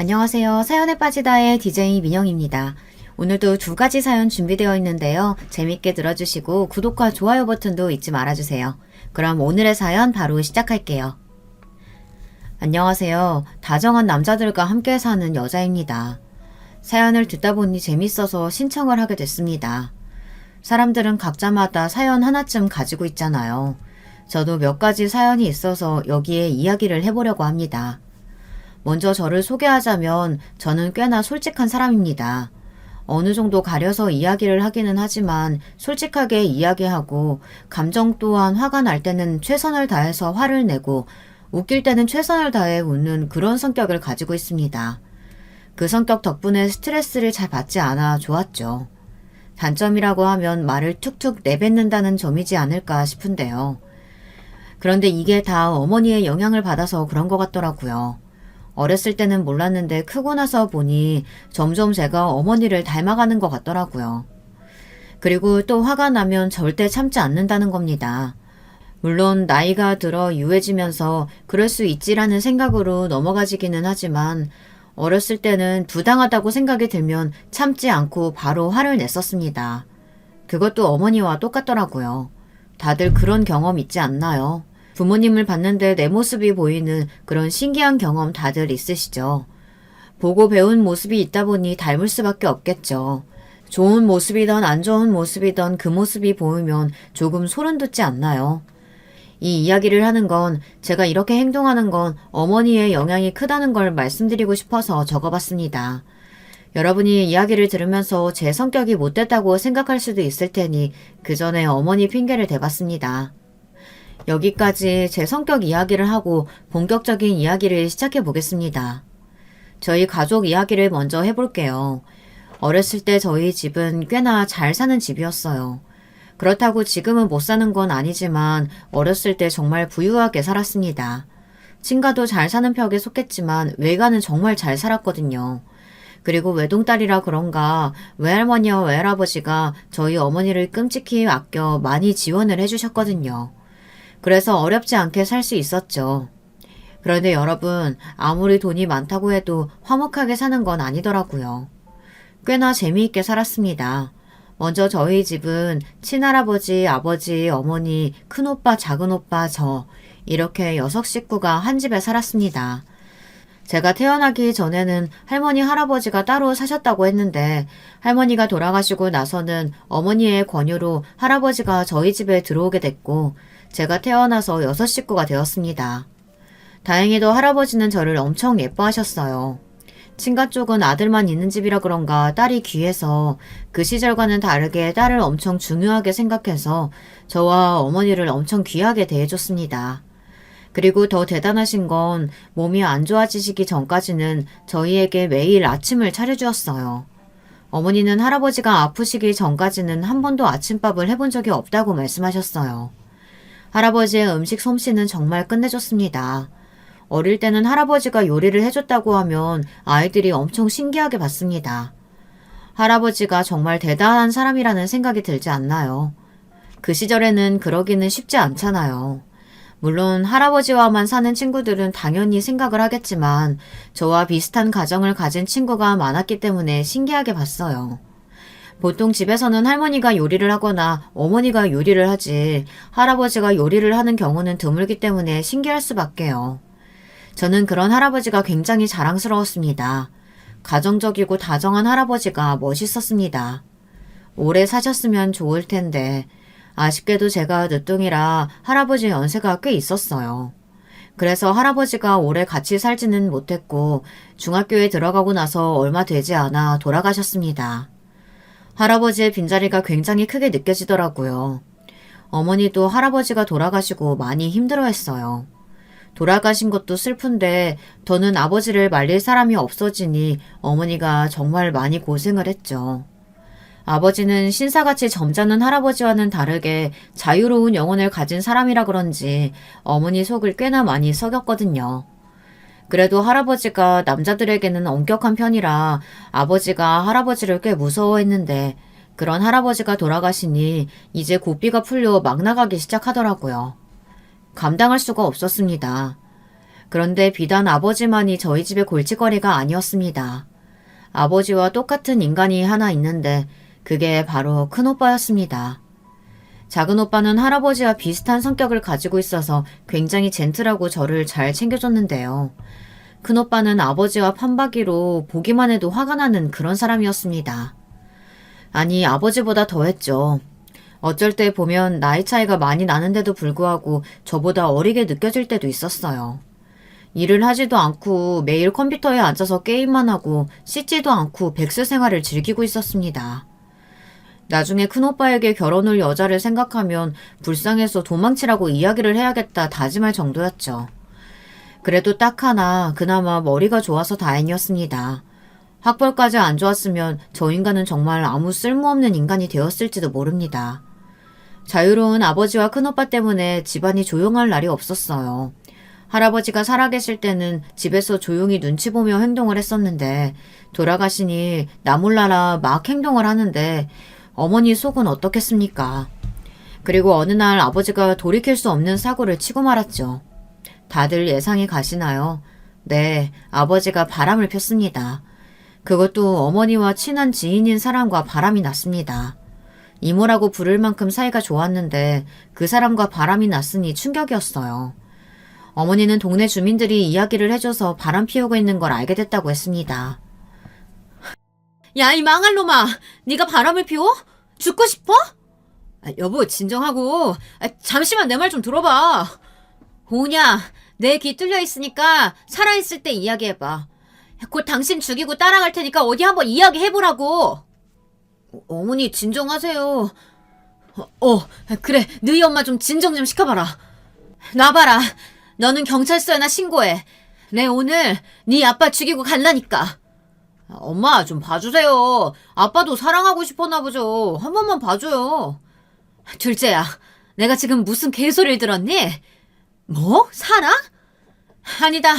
안녕하세요. 사연에 빠지다의 DJ 민영입니다. 오늘도 두 가지 사연 준비되어 있는데요. 재밌게 들어주시고 구독과 좋아요 버튼도 잊지 말아주세요. 그럼 오늘의 사연 바로 시작할게요. 안녕하세요. 다정한 남자들과 함께 사는 여자입니다. 사연을 듣다 보니 재밌어서 신청을 하게 됐습니다. 사람들은 각자마다 사연 하나쯤 가지고 있잖아요. 저도 몇 가지 사연이 있어서 여기에 이야기를 해보려고 합니다. 먼저 저를 소개하자면 저는 꽤나 솔직한 사람입니다. 어느 정도 가려서 이야기를 하기는 하지만 솔직하게 이야기하고 감정 또한 화가 날 때는 최선을 다해서 화를 내고 웃길 때는 최선을 다해 웃는 그런 성격을 가지고 있습니다. 그 성격 덕분에 스트레스를 잘 받지 않아 좋았죠. 단점이라고 하면 말을 툭툭 내뱉는다는 점이지 않을까 싶은데요. 그런데 이게 다 어머니의 영향을 받아서 그런 것 같더라고요. 어렸을 때는 몰랐는데 크고 나서 보니 점점 제가 어머니를 닮아가는 것 같더라고요. 그리고 또 화가 나면 절대 참지 않는다는 겁니다. 물론 나이가 들어 유해지면서 그럴 수 있지라는 생각으로 넘어가지기는 하지만 어렸을 때는 부당하다고 생각이 들면 참지 않고 바로 화를 냈었습니다. 그것도 어머니와 똑같더라고요. 다들 그런 경험 있지 않나요? 부모님을 봤는데 내 모습이 보이는 그런 신기한 경험 다들 있으시죠? 보고 배운 모습이 있다 보니 닮을 수밖에 없겠죠. 좋은 모습이든 안 좋은 모습이든 그 모습이 보이면 조금 소름 돋지 않나요? 이 이야기를 하는 건 제가 이렇게 행동하는 건 어머니의 영향이 크다는 걸 말씀드리고 싶어서 적어봤습니다. 여러분이 이야기를 들으면서 제 성격이 못됐다고 생각할 수도 있을 테니 그 전에 어머니 핑계를 대봤습니다. 여기까지 제 성격 이야기를 하고 본격적인 이야기를 시작해 보겠습니다. 저희 가족 이야기를 먼저 해볼게요. 어렸을 때 저희 집은 꽤나 잘 사는 집이었어요. 그렇다고 지금은 못 사는 건 아니지만 어렸을 때 정말 부유하게 살았습니다. 친가도 잘 사는 편에 속했지만 외가는 정말 잘 살았거든요. 그리고 외동딸이라 그런가 외할머니와 외할아버지가 저희 어머니를 끔찍히 아껴 많이 지원을 해주셨거든요. 그래서 어렵지 않게 살 수 있었죠. 그런데 여러분, 아무리 돈이 많다고 해도 화목하게 사는 건 아니더라고요. 꽤나 재미있게 살았습니다. 먼저 저희 집은 친할아버지, 아버지, 어머니, 큰오빠, 작은오빠, 저 이렇게 6식구가 한 집에 살았습니다. 제가 태어나기 전에는 할머니, 할아버지가 따로 사셨다고 했는데 할머니가 돌아가시고 나서는 어머니의 권유로 할아버지가 저희 집에 들어오게 됐고 제가 태어나서 6식구가 되었습니다. 다행히도 할아버지는 저를 엄청 예뻐하셨어요. 친가 쪽은 아들만 있는 집이라 그런가 딸이 귀해서 그 시절과는 다르게 딸을 엄청 중요하게 생각해서 저와 어머니를 엄청 귀하게 대해줬습니다. 그리고 더 대단하신 건 몸이 안 좋아지시기 전까지는 저희에게 매일 아침을 차려주었어요. 어머니는 할아버지가 아프시기 전까지는 한 번도 아침밥을 해본 적이 없다고 말씀하셨어요. 할아버지의 음식 솜씨는 정말 끝내줬습니다. 어릴 때는 할아버지가 요리를 해줬다고 하면 아이들이 엄청 신기하게 봤습니다. 할아버지가 정말 대단한 사람이라는 생각이 들지 않나요? 그 시절에는 그러기는 쉽지 않잖아요. 물론 할아버지와만 사는 친구들은 당연히 생각을 하겠지만 저와 비슷한 가정을 가진 친구가 많았기 때문에 신기하게 봤어요. 보통 집에서는 할머니가 요리를 하거나 어머니가 요리를 하지 할아버지가 요리를 하는 경우는 드물기 때문에 신기할 수밖에요. 저는 그런 할아버지가 굉장히 자랑스러웠습니다. 가정적이고 다정한 할아버지가 멋있었습니다. 오래 사셨으면 좋을 텐데 아쉽게도 제가 늦둥이라 할아버지 연세가 꽤 있었어요. 그래서 할아버지가 오래 같이 살지는 못했고 중학교에 들어가고 나서 얼마 되지 않아 돌아가셨습니다. 할아버지의 빈자리가 굉장히 크게 느껴지더라고요. 어머니도 할아버지가 돌아가시고 많이 힘들어했어요. 돌아가신 것도 슬픈데 더는 아버지를 말릴 사람이 없어지니 어머니가 정말 많이 고생을 했죠. 아버지는 신사같이 점잖은 할아버지와는 다르게 자유로운 영혼을 가진 사람이라 그런지 어머니 속을 꽤나 많이 썩였거든요. 그래도 할아버지가 남자들에게는 엄격한 편이라 아버지가 할아버지를 꽤 무서워했는데 그런 할아버지가 돌아가시니 이제 고삐가 풀려 막 나가기 시작하더라고요. 감당할 수가 없었습니다. 그런데 비단 아버지만이 저희 집의 골칫거리가 아니었습니다. 아버지와 똑같은 인간이 하나 있는데 그게 바로 큰오빠였습니다. 작은 오빠는 할아버지와 비슷한 성격을 가지고 있어서 굉장히 젠틀하고 저를 잘 챙겨줬는데요. 큰오빠는 아버지와 판박이로 보기만 해도 화가 나는 그런 사람이었습니다. 아니, 아버지보다 더했죠. 어쩔 때 보면 나이 차이가 많이 나는데도 불구하고 저보다 어리게 느껴질 때도 있었어요. 일을 하지도 않고 매일 컴퓨터에 앉아서 게임만 하고 씻지도 않고 백수 생활을 즐기고 있었습니다. 나중에 큰오빠에게 결혼 올 여자를 생각하면 불쌍해서 도망치라고 이야기를 해야겠다 다짐할 정도였죠. 그래도 딱 하나 그나마 머리가 좋아서 다행이었습니다. 학벌까지 안 좋았으면 저 인간은 정말 아무 쓸모없는 인간이 되었을지도 모릅니다. 자유로운 아버지와 큰오빠 때문에 집안이 조용할 날이 없었어요. 할아버지가 살아계실 때는 집에서 조용히 눈치 보며 행동을 했었는데 돌아가시니 나 몰라라 막 행동을 하는데 어머니 속은 어떻겠습니까? 그리고 어느 날 아버지가 돌이킬 수 없는 사고를 치고 말았죠. 다들 예상이 가시나요? 네, 아버지가 바람을 폈습니다. 그것도 어머니와 친한 지인인 사람과 바람이 났습니다. 이모라고 부를 만큼 사이가 좋았는데 그 사람과 바람이 났으니 충격이었어요. 어머니는 동네 주민들이 이야기를 해줘서 바람 피우고 있는 걸 알게 됐다고 했습니다. 야, 이 망할 놈아! 네가 바람을 피워? 죽고 싶어? 여보, 진정하고. 잠시만 내 말 좀 들어봐. 오냐, 내 귀 뚫려 있으니까 살아있을 때 이야기해봐. 곧 당신 죽이고 따라갈 테니까 어디 한번 이야기해보라고. 어머니 진정하세요. 그래, 너희 엄마 좀 진정 좀 시켜봐라. 놔봐라. 너는 경찰서에나 신고해. 내 오늘 네 아빠 죽이고 갈라니까. 엄마 좀 봐주세요. 아빠도 사랑하고 싶었나 보죠. 한 번만 봐줘요. 둘째야, 내가 지금 무슨 개소리를 들었니? 뭐? 사랑? 아니다.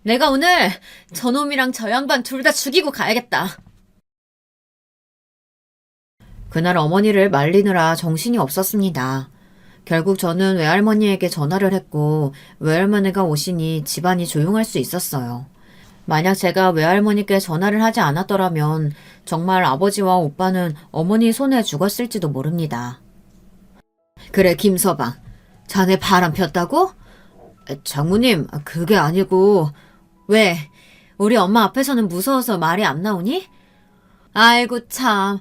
내가 오늘 저놈이랑 저 양반 둘 다 죽이고 가야겠다. 그날 어머니를 말리느라 정신이 없었습니다. 결국 저는 외할머니에게 전화를 했고 외할머니가 오시니 집안이 조용할 수 있었어요. 만약 제가 외할머니께 전화를 하지 않았더라면 정말 아버지와 오빠는 어머니 손에 죽었을지도 모릅니다. 그래, 김서방. 자네 바람 폈다고? 장모님, 그게 아니고. 왜? 우리 엄마 앞에서는 무서워서 말이 안 나오니? 아이고 참.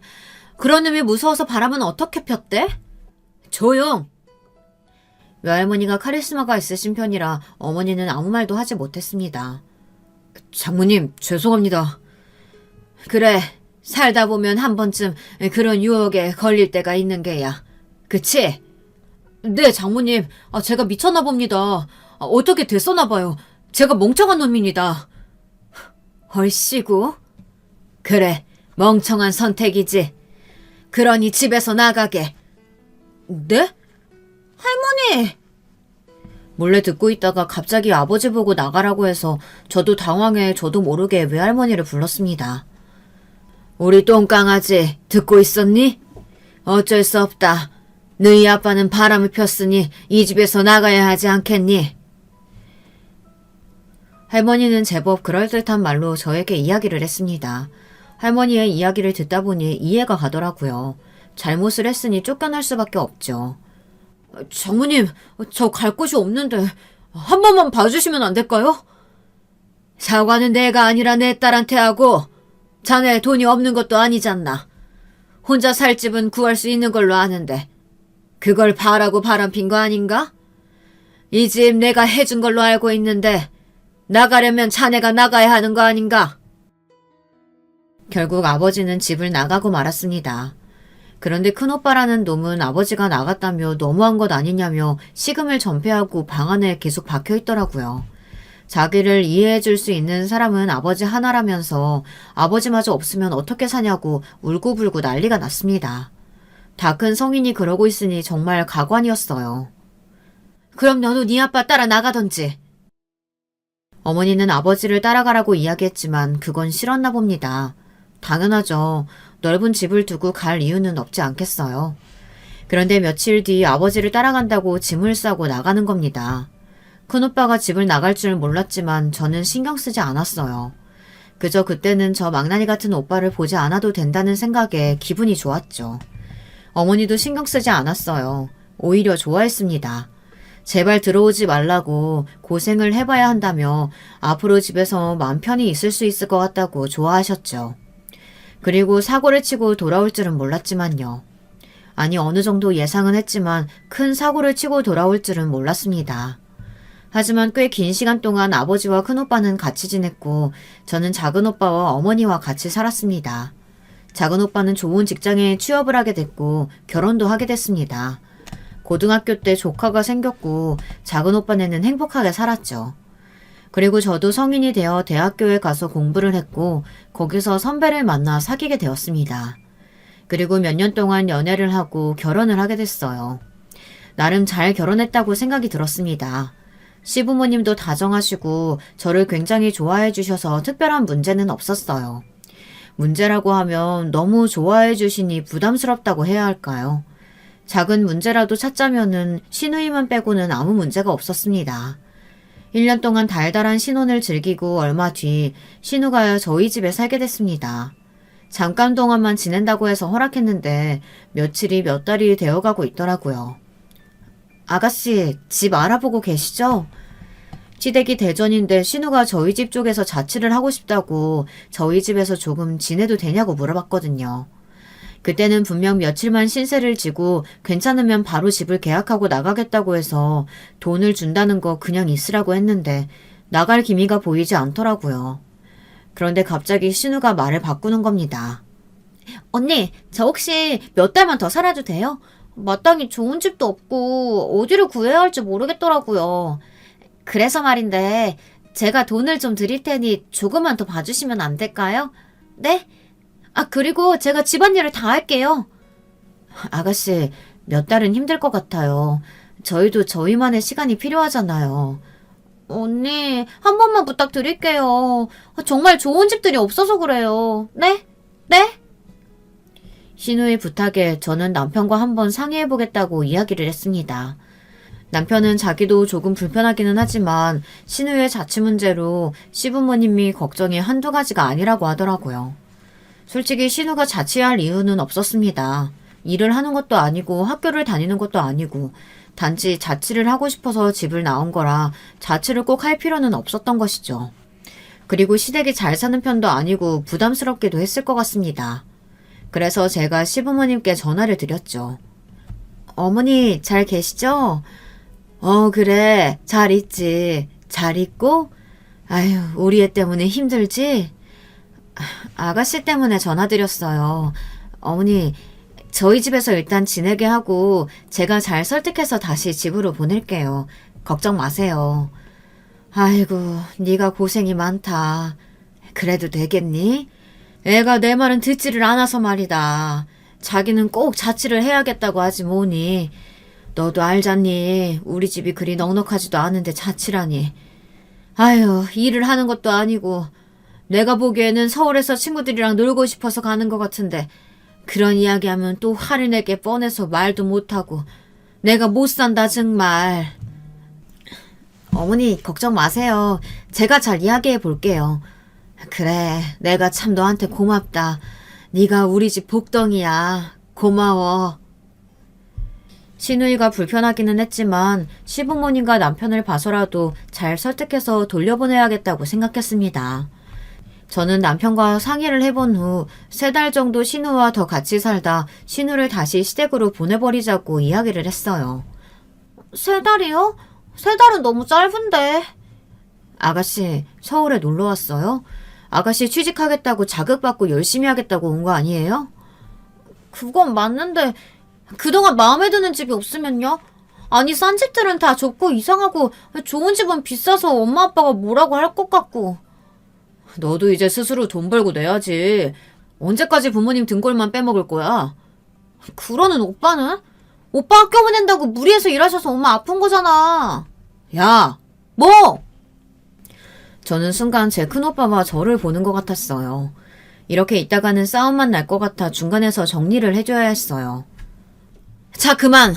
그런 놈이 무서워서 바람은 어떻게 폈대? 조용! 외할머니가 카리스마가 있으신 편이라 어머니는 아무 말도 하지 못했습니다. 장모님, 죄송합니다. 그래, 살다 보면 한 번쯤 그런 유혹에 걸릴 때가 있는 게야. 그치? 네, 장모님. 제가 미쳤나 봅니다. 어떻게 됐었나 봐요. 제가 멍청한 놈입니다. 헐씨구? 그래, 멍청한 선택이지. 그러니 집에서 나가게. 네? 할머니! 몰래 듣고 있다가 갑자기 아버지 보고 나가라고 해서 저도 당황해 저도 모르게 외할머니를 불렀습니다. 우리 똥강아지 듣고 있었니? 어쩔 수 없다. 너희 아빠는 바람을 폈으니 이 집에서 나가야 하지 않겠니? 할머니는 제법 그럴듯한 말로 저에게 이야기를 했습니다. 할머니의 이야기를 듣다 보니 이해가 가더라고요. 잘못을 했으니 쫓겨날 수밖에 없죠. 장모님, 저 갈 곳이 없는데 한 번만 봐주시면 안 될까요? 사과는 내가 아니라 내 딸한테 하고 자네 돈이 없는 것도 아니잖나. 혼자 살 집은 구할 수 있는 걸로 아는데 그걸 바라고 바람핀 거 아닌가? 이 집 내가 해준 걸로 알고 있는데 나가려면 자네가 나가야 하는 거 아닌가? 결국 아버지는 집을 나가고 말았습니다. 그런데 큰오빠라는 놈은 아버지가 나갔다며 너무한 것 아니냐며 시금을 전폐하고 방 안에 계속 박혀있더라고요. 자기를 이해해줄 수 있는 사람은 아버지 하나라면서 아버지마저 없으면 어떻게 사냐고 울고불고 난리가 났습니다. 다 큰 성인이 그러고 있으니 정말 가관이었어요. 그럼 너도 네 아빠 따라 나가던지. 어머니는 아버지를 따라가라고 이야기했지만 그건 싫었나 봅니다. 당연하죠. 넓은 집을 두고 갈 이유는 없지 않겠어요. 그런데 며칠 뒤 아버지를 따라간다고 짐을 싸고 나가는 겁니다. 큰오빠가 집을 나갈 줄 몰랐지만 저는 신경 쓰지 않았어요. 그저 그때는 저 망나니 같은 오빠를 보지 않아도 된다는 생각에 기분이 좋았죠. 어머니도 신경 쓰지 않았어요. 오히려 좋아했습니다. 제발 들어오지 말라고 고생을 해봐야 한다며 앞으로 집에서 마음 편히 있을 수 있을 것 같다고 좋아하셨죠. 그리고 사고를 치고 돌아올 줄은 몰랐지만요. 아니 어느 정도 예상은 했지만 큰 사고를 치고 돌아올 줄은 몰랐습니다. 하지만 꽤 긴 시간 동안 아버지와 큰오빠는 같이 지냈고 저는 작은오빠와 어머니와 같이 살았습니다. 작은오빠는 좋은 직장에 취업을 하게 됐고 결혼도 하게 됐습니다. 고등학교 때 조카가 생겼고 작은오빠네는 행복하게 살았죠. 그리고 저도 성인이 되어 대학교에 가서 공부를 했고 거기서 선배를 만나 사귀게 되었습니다. 그리고 몇 년 동안 연애를 하고 결혼을 하게 됐어요. 나름 잘 결혼했다고 생각이 들었습니다. 시부모님도 다정하시고 저를 굉장히 좋아해 주셔서 특별한 문제는 없었어요. 문제라고 하면 너무 좋아해 주시니 부담스럽다고 해야 할까요? 작은 문제라도 찾자면은 시누이만 빼고는 아무 문제가 없었습니다. 1년 동안 달달한 신혼을 즐기고 얼마 뒤 신우가 저희 집에 살게 됐습니다. 잠깐 동안만 지낸다고 해서 허락했는데 며칠이 몇 달이 되어가고 있더라고요. 아가씨, 집 알아보고 계시죠? 시댁이 대전인데 신우가 저희 집 쪽에서 자취를 하고 싶다고 저희 집에서 조금 지내도 되냐고 물어봤거든요. 그때는 분명 며칠만 신세를 지고 괜찮으면 바로 집을 계약하고 나가겠다고 해서 돈을 준다는 거 그냥 있으라고 했는데 나갈 기미가 보이지 않더라고요. 그런데 갑자기 신우가 말을 바꾸는 겁니다. 언니, 저 혹시 몇 달만 더 살아도 돼요? 마땅히 좋은 집도 없고 어디를 구해야 할지 모르겠더라고요. 그래서 말인데 제가 돈을 좀 드릴 테니 조금만 더 봐주시면 안 될까요? 네? 그리고 제가 집안일을 다 할게요. 아가씨, 몇 달은 힘들 것 같아요. 저희도 저희만의 시간이 필요하잖아요. 언니, 한 번만 부탁드릴게요. 정말 좋은 집들이 없어서 그래요. 네? 네? 신우의 부탁에 저는 남편과 한번 상의해보겠다고 이야기를 했습니다. 남편은 자기도 조금 불편하기는 하지만 신우의 자취 문제로 시부모님이 걱정이 한두 가지가 아니라고 하더라고요. 솔직히 신우가 자취할 이유는 없었습니다. 일을 하는 것도 아니고 학교를 다니는 것도 아니고 단지 자취를 하고 싶어서 집을 나온 거라 자취를 꼭 할 필요는 없었던 것이죠. 그리고 시댁이 잘 사는 편도 아니고 부담스럽기도 했을 것 같습니다. 그래서 제가 시부모님께 전화를 드렸죠. 어머니 잘 계시죠? 그래 잘 있지. 잘 있고? 아유 우리 애 때문에 힘들지? 아가씨 때문에 전화드렸어요. 어머니 저희 집에서 일단 지내게 하고 제가 잘 설득해서 다시 집으로 보낼게요. 걱정 마세요. 아이고 네가 고생이 많다. 그래도 되겠니? 애가 내 말은 듣지를 않아서 말이다. 자기는 꼭 자취를 해야겠다고 하지 뭐니. 너도 알잖니. 우리 집이 그리 넉넉하지도 않은데 자취라니. 아유 일을 하는 것도 아니고 내가 보기에는 서울에서 친구들이랑 놀고 싶어서 가는 것 같은데 그런 이야기하면 또 화를 내게 뻔해서 말도 못하고 내가 못 산다 정말. 어머니 걱정 마세요. 제가 잘 이야기해 볼게요. 그래 내가 참 너한테 고맙다. 네가 우리 집 복덩이야. 고마워. 신우이가 불편하기는 했지만 시부모님과 남편을 봐서라도 잘 설득해서 돌려보내야겠다고 생각했습니다. 저는 남편과 상의를 해본 후 3달 정도 신우와 더 같이 살다 신우를 다시 시댁으로 보내버리자고 이야기를 했어요. 3달이요? 3달은 너무 짧은데. 아가씨 서울에 놀러 왔어요? 아가씨 취직하겠다고 자극받고 열심히 하겠다고 온 거 아니에요? 그건 맞는데 그동안 마음에 드는 집이 없으면요? 아니 싼 집들은 다 좁고 이상하고 좋은 집은 비싸서 엄마 아빠가 뭐라고 할 것 같고. 너도 이제 스스로 돈 벌고 내야지. 언제까지 부모님 등골만 빼먹을 거야? 그러는 오빠는? 오빠 학교 보낸다고 무리해서 일하셔서 엄마 아픈 거잖아. 야, 뭐? 저는 순간 제 큰오빠와 저를 보는 것 같았어요. 이렇게 있다가는 싸움만 날 것 같아 중간에서 정리를 해줘야 했어요. 자, 그만!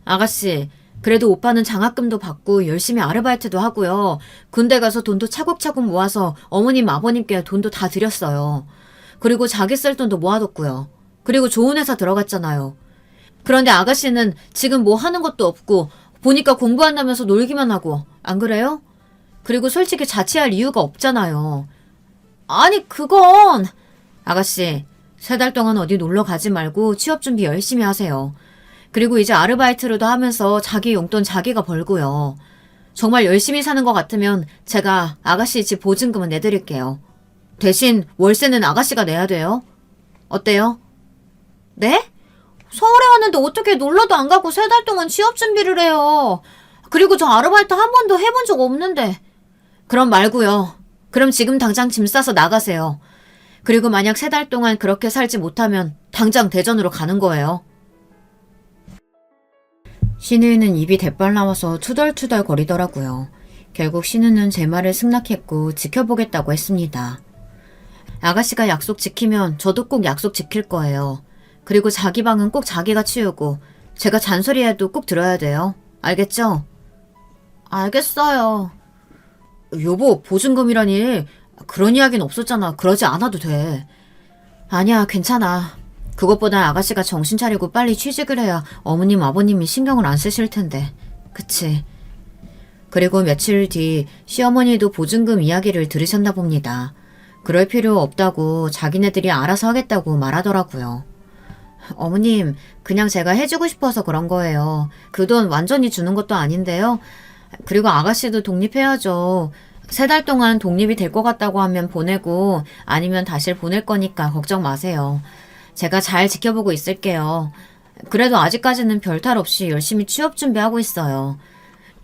아가씨, 그래도 오빠는 장학금도 받고 열심히 아르바이트도 하고요. 군대 가서 돈도 차곡차곡 모아서 어머님 아버님께 돈도 다 드렸어요. 그리고 자기 쓸 돈도 모아뒀고요. 그리고 좋은 회사 들어갔잖아요. 그런데 아가씨는 지금 뭐 하는 것도 없고 보니까 공부한다면서 놀기만 하고 안 그래요? 그리고 솔직히 자취할 이유가 없잖아요. 아니 그건 아가씨 3달 동안 어디 놀러 가지 말고 취업 준비 열심히 하세요. 그리고 이제 아르바이트로도 하면서 자기 용돈 자기가 벌고요. 정말 열심히 사는 것 같으면 제가 아가씨 집 보증금은 내드릴게요. 대신 월세는 아가씨가 내야 돼요. 어때요? 네? 서울에 왔는데 어떻게 놀러도 안 가고 3달 동안 취업 준비를 해요. 그리고 저 아르바이트 한 번도 해본 적 없는데. 그럼 말고요. 그럼 지금 당장 짐 싸서 나가세요. 그리고 만약 3달 동안 그렇게 살지 못하면 당장 대전으로 가는 거예요. 신우이는 입이 대빨 나와서 투덜투덜 거리더라고요. 결국 신우는 제 말을 승낙했고 지켜보겠다고 했습니다. 아가씨가 약속 지키면 저도 꼭 약속 지킬 거예요. 그리고 자기 방은 꼭 자기가 치우고 제가 잔소리해도 꼭 들어야 돼요. 알겠죠? 알겠어요. 여보, 보증금이라니. 그런 이야기는 없었잖아. 그러지 않아도 돼. 아니야, 괜찮아. 그것보다 아가씨가 정신 차리고 빨리 취직을 해야 어머님 아버님이 신경을 안 쓰실 텐데. 그치? 그리고 며칠 뒤 시어머니도 보증금 이야기를 들으셨나 봅니다. 그럴 필요 없다고 자기네들이 알아서 하겠다고 말하더라고요. 어머님, 그냥 제가 해주고 싶어서 그런 거예요. 그 돈 완전히 주는 것도 아닌데요. 그리고 아가씨도 독립해야죠. 3달 동안 독립이 될 것 같다고 하면 보내고 아니면 다시 보낼 거니까 걱정 마세요. 제가 잘 지켜보고 있을게요. 그래도 아직까지는 별탈 없이 열심히 취업 준비하고 있어요.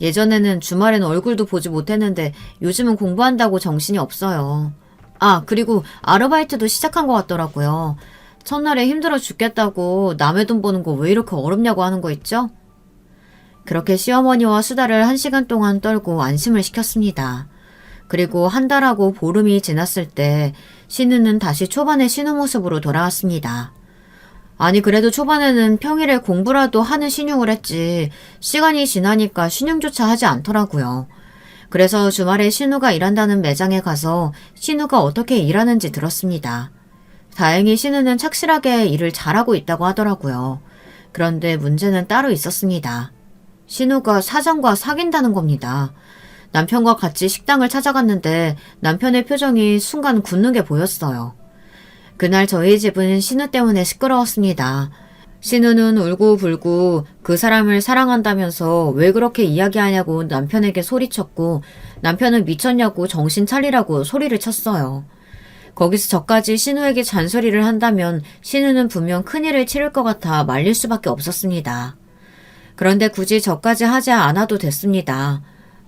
예전에는 주말엔 얼굴도 보지 못했는데 요즘은 공부한다고 정신이 없어요. 아, 그리고 아르바이트도 시작한 것 같더라고요. 첫날에 힘들어 죽겠다고 남의 돈 버는 거 왜 이렇게 어렵냐고 하는 거 있죠? 그렇게 시어머니와 수다를 1시간 동안 떨고 안심을 시켰습니다. 그리고 한 달하고 보름이 지났을 때 신우는 다시 초반의 신우 모습으로 돌아왔습니다. 아니 그래도 초반에는 평일에 공부라도 하는 신용을 했지 시간이 지나니까 신용조차 하지 않더라고요. 그래서 주말에 신우가 일한다는 매장에 가서 신우가 어떻게 일하는지 들었습니다. 다행히 신우는 착실하게 일을 잘하고 있다고 하더라고요. 그런데 문제는 따로 있었습니다. 신우가 사장과 사귄다는 겁니다. 남편과 같이 식당을 찾아갔는데 남편의 표정이 순간 굳는 게 보였어요. 그날 저희 집은 신우 때문에 시끄러웠습니다. 신우는 울고불고 그 사람을 사랑한다면서 왜 그렇게 이야기하냐고 남편에게 소리쳤고 남편은 미쳤냐고 정신 차리라고 소리를 쳤어요. 거기서 저까지 신우에게 잔소리를 한다면 신우는 분명 큰일을 치를 것 같아 말릴 수밖에 없었습니다. 그런데 굳이 저까지 하지 않아도 됐습니다.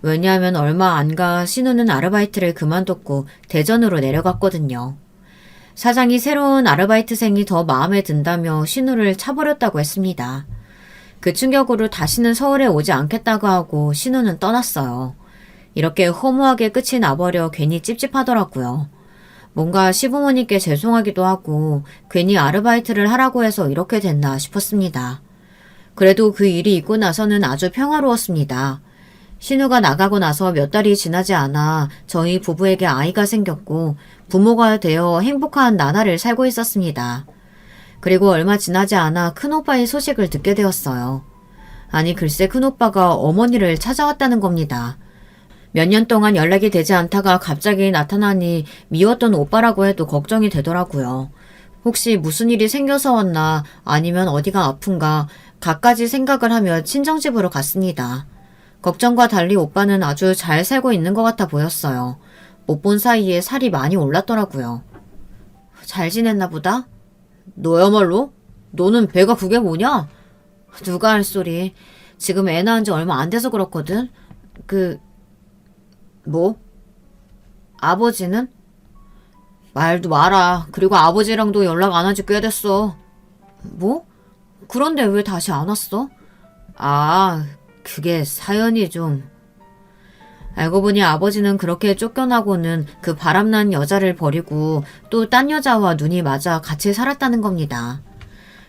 왜냐하면 얼마 안 가 신우는 아르바이트를 그만뒀고 대전으로 내려갔거든요. 사장이 새로운 아르바이트생이 더 마음에 든다며 신우를 차버렸다고 했습니다. 그 충격으로 다시는 서울에 오지 않겠다고 하고 신우는 떠났어요. 이렇게 허무하게 끝이 나버려 괜히 찝찝하더라고요. 뭔가 시부모님께 죄송하기도 하고 괜히 아르바이트를 하라고 해서 이렇게 됐나 싶었습니다. 그래도 그 일이 있고 나서는 아주 평화로웠습니다. 신우가 나가고 나서 몇 달이 지나지 않아 저희 부부에게 아이가 생겼고 부모가 되어 행복한 나날을 살고 있었습니다. 그리고 얼마 지나지 않아 큰오빠의 소식을 듣게 되었어요. 아니 글쎄 큰오빠가 어머니를 찾아왔다는 겁니다. 몇 년 동안 연락이 되지 않다가 갑자기 나타나니 미웠던 오빠라고 해도 걱정이 되더라고요. 혹시 무슨 일이 생겨서 왔나 아니면 어디가 아픈가 갖가지 생각을 하며 친정집으로 갔습니다. 걱정과 달리 오빠는 아주 잘 살고 있는 것 같아 보였어요. 못 본 사이에 살이 많이 올랐더라고요. 잘 지냈나 보다? 너야말로? 너는 배가 그게 뭐냐? 누가 할 소리. 지금 애 낳은 지 얼마 안 돼서 그렇거든. 뭐? 아버지는? 말도 마라. 그리고 아버지랑도 연락 안 한 지 꽤 됐어. 뭐? 그런데 왜 다시 안 왔어? 아, 그게 사연이 좀... 알고 보니 아버지는 그렇게 쫓겨나고는 그 바람난 여자를 버리고 또 딴 여자와 눈이 맞아 같이 살았다는 겁니다.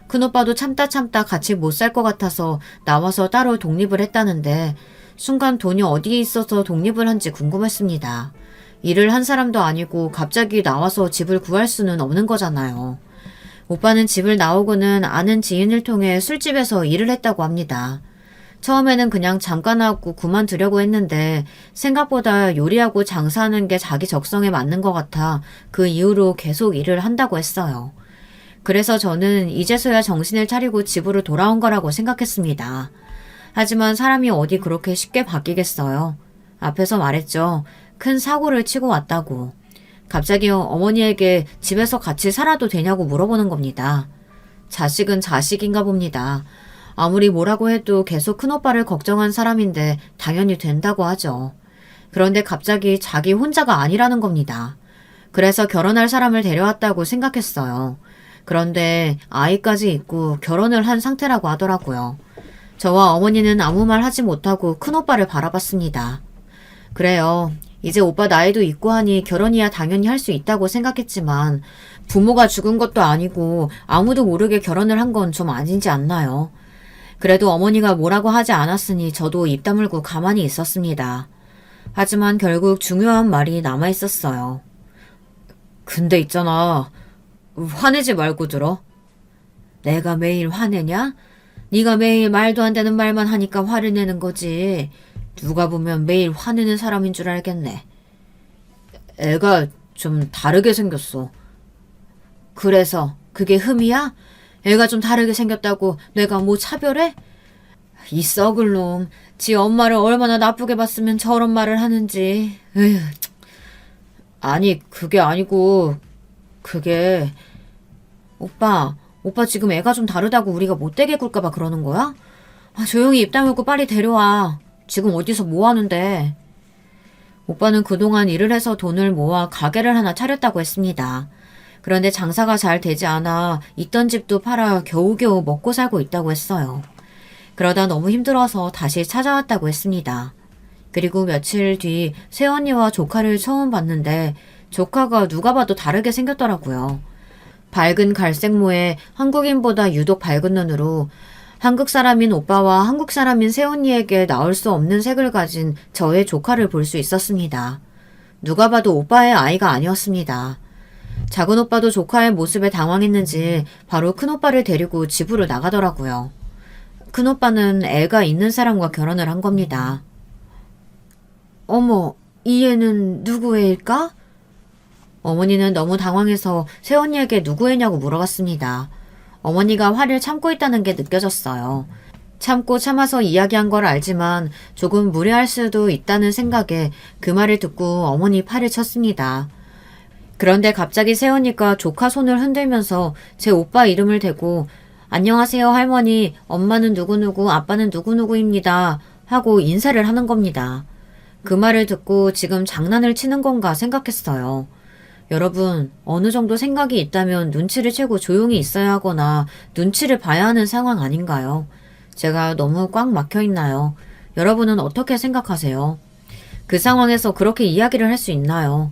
큰오빠도 참다 참다 같이 못 살 것 같아서 나와서 따로 독립을 했다는데 순간 돈이 어디에 있어서 독립을 한지 궁금했습니다. 일을 한 사람도 아니고 갑자기 나와서 집을 구할 수는 없는 거잖아요. 오빠는 집을 나오고는 아는 지인을 통해 술집에서 일을 했다고 합니다. 처음에는 그냥 잠깐 하고 그만두려고 했는데 생각보다 요리하고 장사하는 게 자기 적성에 맞는 것 같아 그 이후로 계속 일을 한다고 했어요. 그래서 저는 이제서야 정신을 차리고 집으로 돌아온 거라고 생각했습니다. 하지만 사람이 어디 그렇게 쉽게 바뀌겠어요. 앞에서 말했죠. 큰 사고를 치고 왔다고. 갑자기 어머니에게 집에서 같이 살아도 되냐고 물어보는 겁니다. 자식은 자식인가 봅니다. 아무리 뭐라고 해도 계속 큰오빠를 걱정한 사람인데 당연히 된다고 하죠. 그런데 갑자기 자기 혼자가 아니라는 겁니다. 그래서 결혼할 사람을 데려왔다고 생각했어요. 그런데 아이까지 있고 결혼을 한 상태라고 하더라고요. 저와 어머니는 아무 말 하지 못하고 큰오빠를 바라봤습니다. 그래요. 이제 오빠 나이도 있고 하니 결혼이야 당연히 할 수 있다고 생각했지만 부모가 죽은 것도 아니고 아무도 모르게 결혼을 한 건 좀 아니지 않나요? 그래도 어머니가 뭐라고 하지 않았으니 저도 입 다물고 가만히 있었습니다. 하지만 결국 중요한 말이 남아 있었어요. 근데 있잖아. 화내지 말고 들어. 내가 매일 화내냐? 네가 매일 말도 안 되는 말만 하니까 화를 내는 거지. 누가 보면 매일 화내는 사람인 줄 알겠네. 애가 좀 다르게 생겼어. 그래서 그게 흠이야? 애가 좀 다르게 생겼다고 내가 뭐 차별해? 이 썩을 놈. 지 엄마를 얼마나 나쁘게 봤으면 저런 말을 하는지. 에휴. 아니 그게 아니고 그게 오빠 지금 애가 좀 다르다고 우리가 못되게 굴까봐 그러는 거야? 조용히 입 다물고 빨리 데려와. 지금 어디서 뭐 하는데? 오빠는 그동안 일을 해서 돈을 모아 가게를 하나 차렸다고 했습니다. 그런데 장사가 잘 되지 않아 있던 집도 팔아 겨우겨우 먹고 살고 있다고 했어요. 그러다 너무 힘들어서 다시 찾아왔다고 했습니다. 그리고 며칠 뒤 새언니와 조카를 처음 봤는데 조카가 누가 봐도 다르게 생겼더라고요. 밝은 갈색모에 한국인보다 유독 밝은 눈으로 한국 사람인 오빠와 한국 사람인 새언니에게 나올 수 없는 색을 가진 저의 조카를 볼 수 있었습니다. 누가 봐도 오빠의 아이가 아니었습니다. 작은 오빠도 조카의 모습에 당황했는지 바로 큰 오빠를 데리고 집으로 나가더라고요. 큰 오빠는 애가 있는 사람과 결혼을 한 겁니다. 어머, 이 애는 누구 애일까? 어머니는 너무 당황해서 새언니에게 누구 애냐고 물어봤습니다. 어머니가 화를 참고 있다는 게 느껴졌어요. 참고 참아서 이야기한 걸 알지만 조금 무례할 수도 있다는 생각에 그 말을 듣고 어머니 팔을 쳤습니다. 그런데 갑자기 새언니가 조카 손을 흔들면서 제 오빠 이름을 대고 안녕하세요 할머니, 엄마는 누구누구, 아빠는 누구누구입니다 하고 인사를 하는 겁니다. 그 말을 듣고 지금 장난을 치는 건가 생각했어요. 여러분, 어느 정도 생각이 있다면 눈치를 채고 조용히 있어야 하거나 눈치를 봐야 하는 상황 아닌가요? 제가 너무 꽉 막혀 있나요? 여러분은 어떻게 생각하세요? 그 상황에서 그렇게 이야기를 할 수 있나요?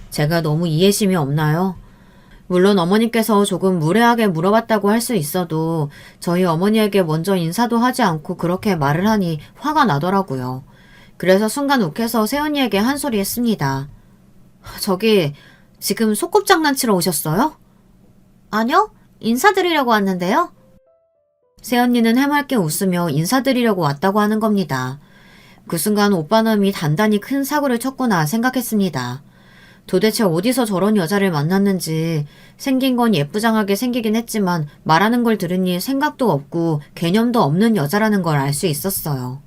제가 너무 이해심이 없나요? 물론 어머니께서 조금 무례하게 물어봤다고 할 수 있어도 저희 어머니에게 먼저 인사도 하지 않고 그렇게 말을 하니 화가 나더라고요. 그래서 순간 욱해서 새언니에게 한 소리 했습니다. 저기 지금 소꿉장난치러 오셨어요? 아니요, 인사드리려고 왔는데요. 새언니는 해맑게 웃으며 인사드리려고 왔다고 하는 겁니다. 그 순간 오빠놈이 단단히 큰 사고를 쳤구나 생각했습니다. 도대체 어디서 저런 여자를 만났는지 생긴 건 예쁘장하게 생기긴 했지만 말하는 걸 들으니 생각도 없고 개념도 없는 여자라는 걸 알 수 있었어요.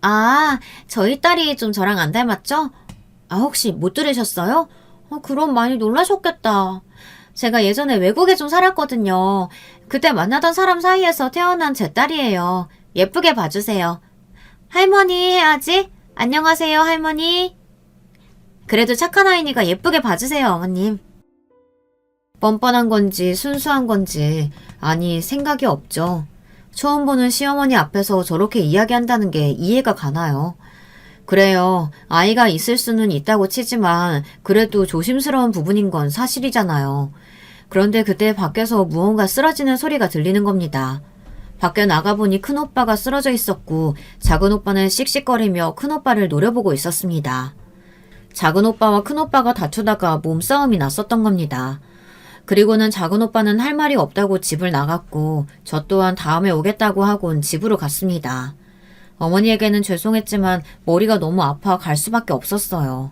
아, 저희 딸이 좀 저랑 안 닮았죠? 혹시 못 들으셨어요? 그럼 많이 놀라셨겠다. 제가 예전에 외국에 좀 살았거든요. 그때 만나던 사람 사이에서 태어난 제 딸이에요. 예쁘게 봐주세요. 할머니 해야지. 안녕하세요, 할머니. 그래도 착한 아이니까 예쁘게 봐주세요, 어머님. 뻔뻔한 건지 순수한 건지 아니 생각이 없죠. 처음 보는 시어머니 앞에서 저렇게 이야기한다는 게 이해가 가나요? 그래요. 아이가 있을 수는 있다고 치지만 그래도 조심스러운 부분인 건 사실이잖아요. 그런데 그때 밖에서 무언가 쓰러지는 소리가 들리는 겁니다. 밖에 나가보니 큰오빠가 쓰러져 있었고 작은 오빠는 씩씩거리며 큰오빠를 노려보고 있었습니다. 작은 오빠와 큰오빠가 다투다가 몸싸움이 났었던 겁니다. 그리고는 작은 오빠는 할 말이 없다고 집을 나갔고 저 또한 다음에 오겠다고 하곤 집으로 갔습니다. 어머니에게는 죄송했지만 머리가 너무 아파 갈 수밖에 없었어요.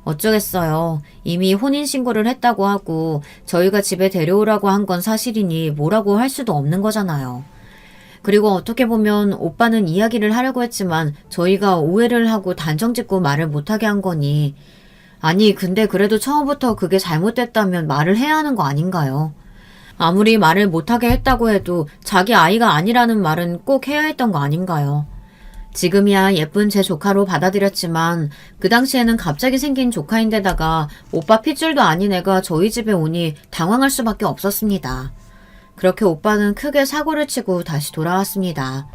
어쩌겠어요. 이미 혼인신고를 했다고 하고 저희가 집에 데려오라고 한 건 사실이니 뭐라고 할 수도 없는 거잖아요. 그리고 어떻게 보면 오빠는 이야기를 하려고 했지만 저희가 오해를 하고 단정짓고 말을 못하게 한 거니 아니 근데 그래도 처음부터 그게 잘못됐다면 말을 해야 하는 거 아닌가요? 아무리 말을 못하게 했다고 해도 자기 아이가 아니라는 말은 꼭 해야 했던 거 아닌가요? 지금이야 예쁜 제 조카로 받아들였지만 그 당시에는 갑자기 생긴 조카인데다가 오빠 핏줄도 아닌 애가 저희 집에 오니 당황할 수밖에 없었습니다. 그렇게 오빠는 크게 사고를 치고 다시 돌아왔습니다.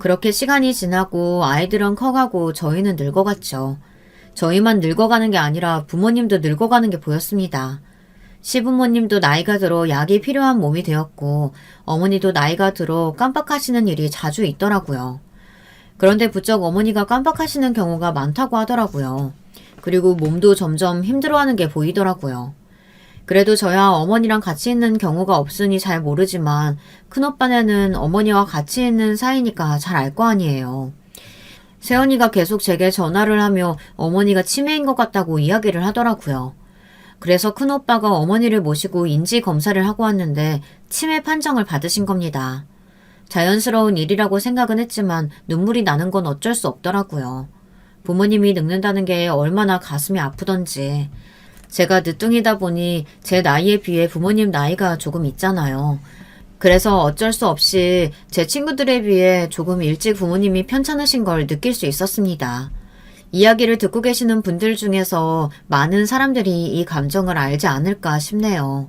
그렇게 시간이 지나고 아이들은 커가고 저희는 늙어갔죠. 저희만 늙어가는 게 아니라 부모님도 늙어가는 게 보였습니다. 시부모님도 나이가 들어 약이 필요한 몸이 되었고 어머니도 나이가 들어 깜빡하시는 일이 자주 있더라고요. 그런데 부쩍 어머니가 깜빡하시는 경우가 많다고 하더라고요. 그리고 몸도 점점 힘들어하는 게 보이더라고요. 그래도 저야 어머니랑 같이 있는 경우가 없으니 잘 모르지만 큰오빠네는 어머니와 같이 있는 사이니까 잘 알 거 아니에요. 새언니가 계속 제게 전화를 하며 어머니가 치매인 것 같다고 이야기를 하더라고요. 그래서 큰오빠가 어머니를 모시고 인지 검사를 하고 왔는데 치매 판정을 받으신 겁니다. 자연스러운 일이라고 생각은 했지만 눈물이 나는 건 어쩔 수 없더라고요. 부모님이 늙는다는 게 얼마나 가슴이 아프던지. 제가 늦둥이다 보니 제 나이에 비해 부모님 나이가 조금 있잖아요. 그래서 어쩔 수 없이 제 친구들에 비해 조금 일찍 부모님이 편찮으신 걸 느낄 수 있었습니다. 이야기를 듣고 계시는 분들 중에서 많은 사람들이 이 감정을 알지 않을까 싶네요.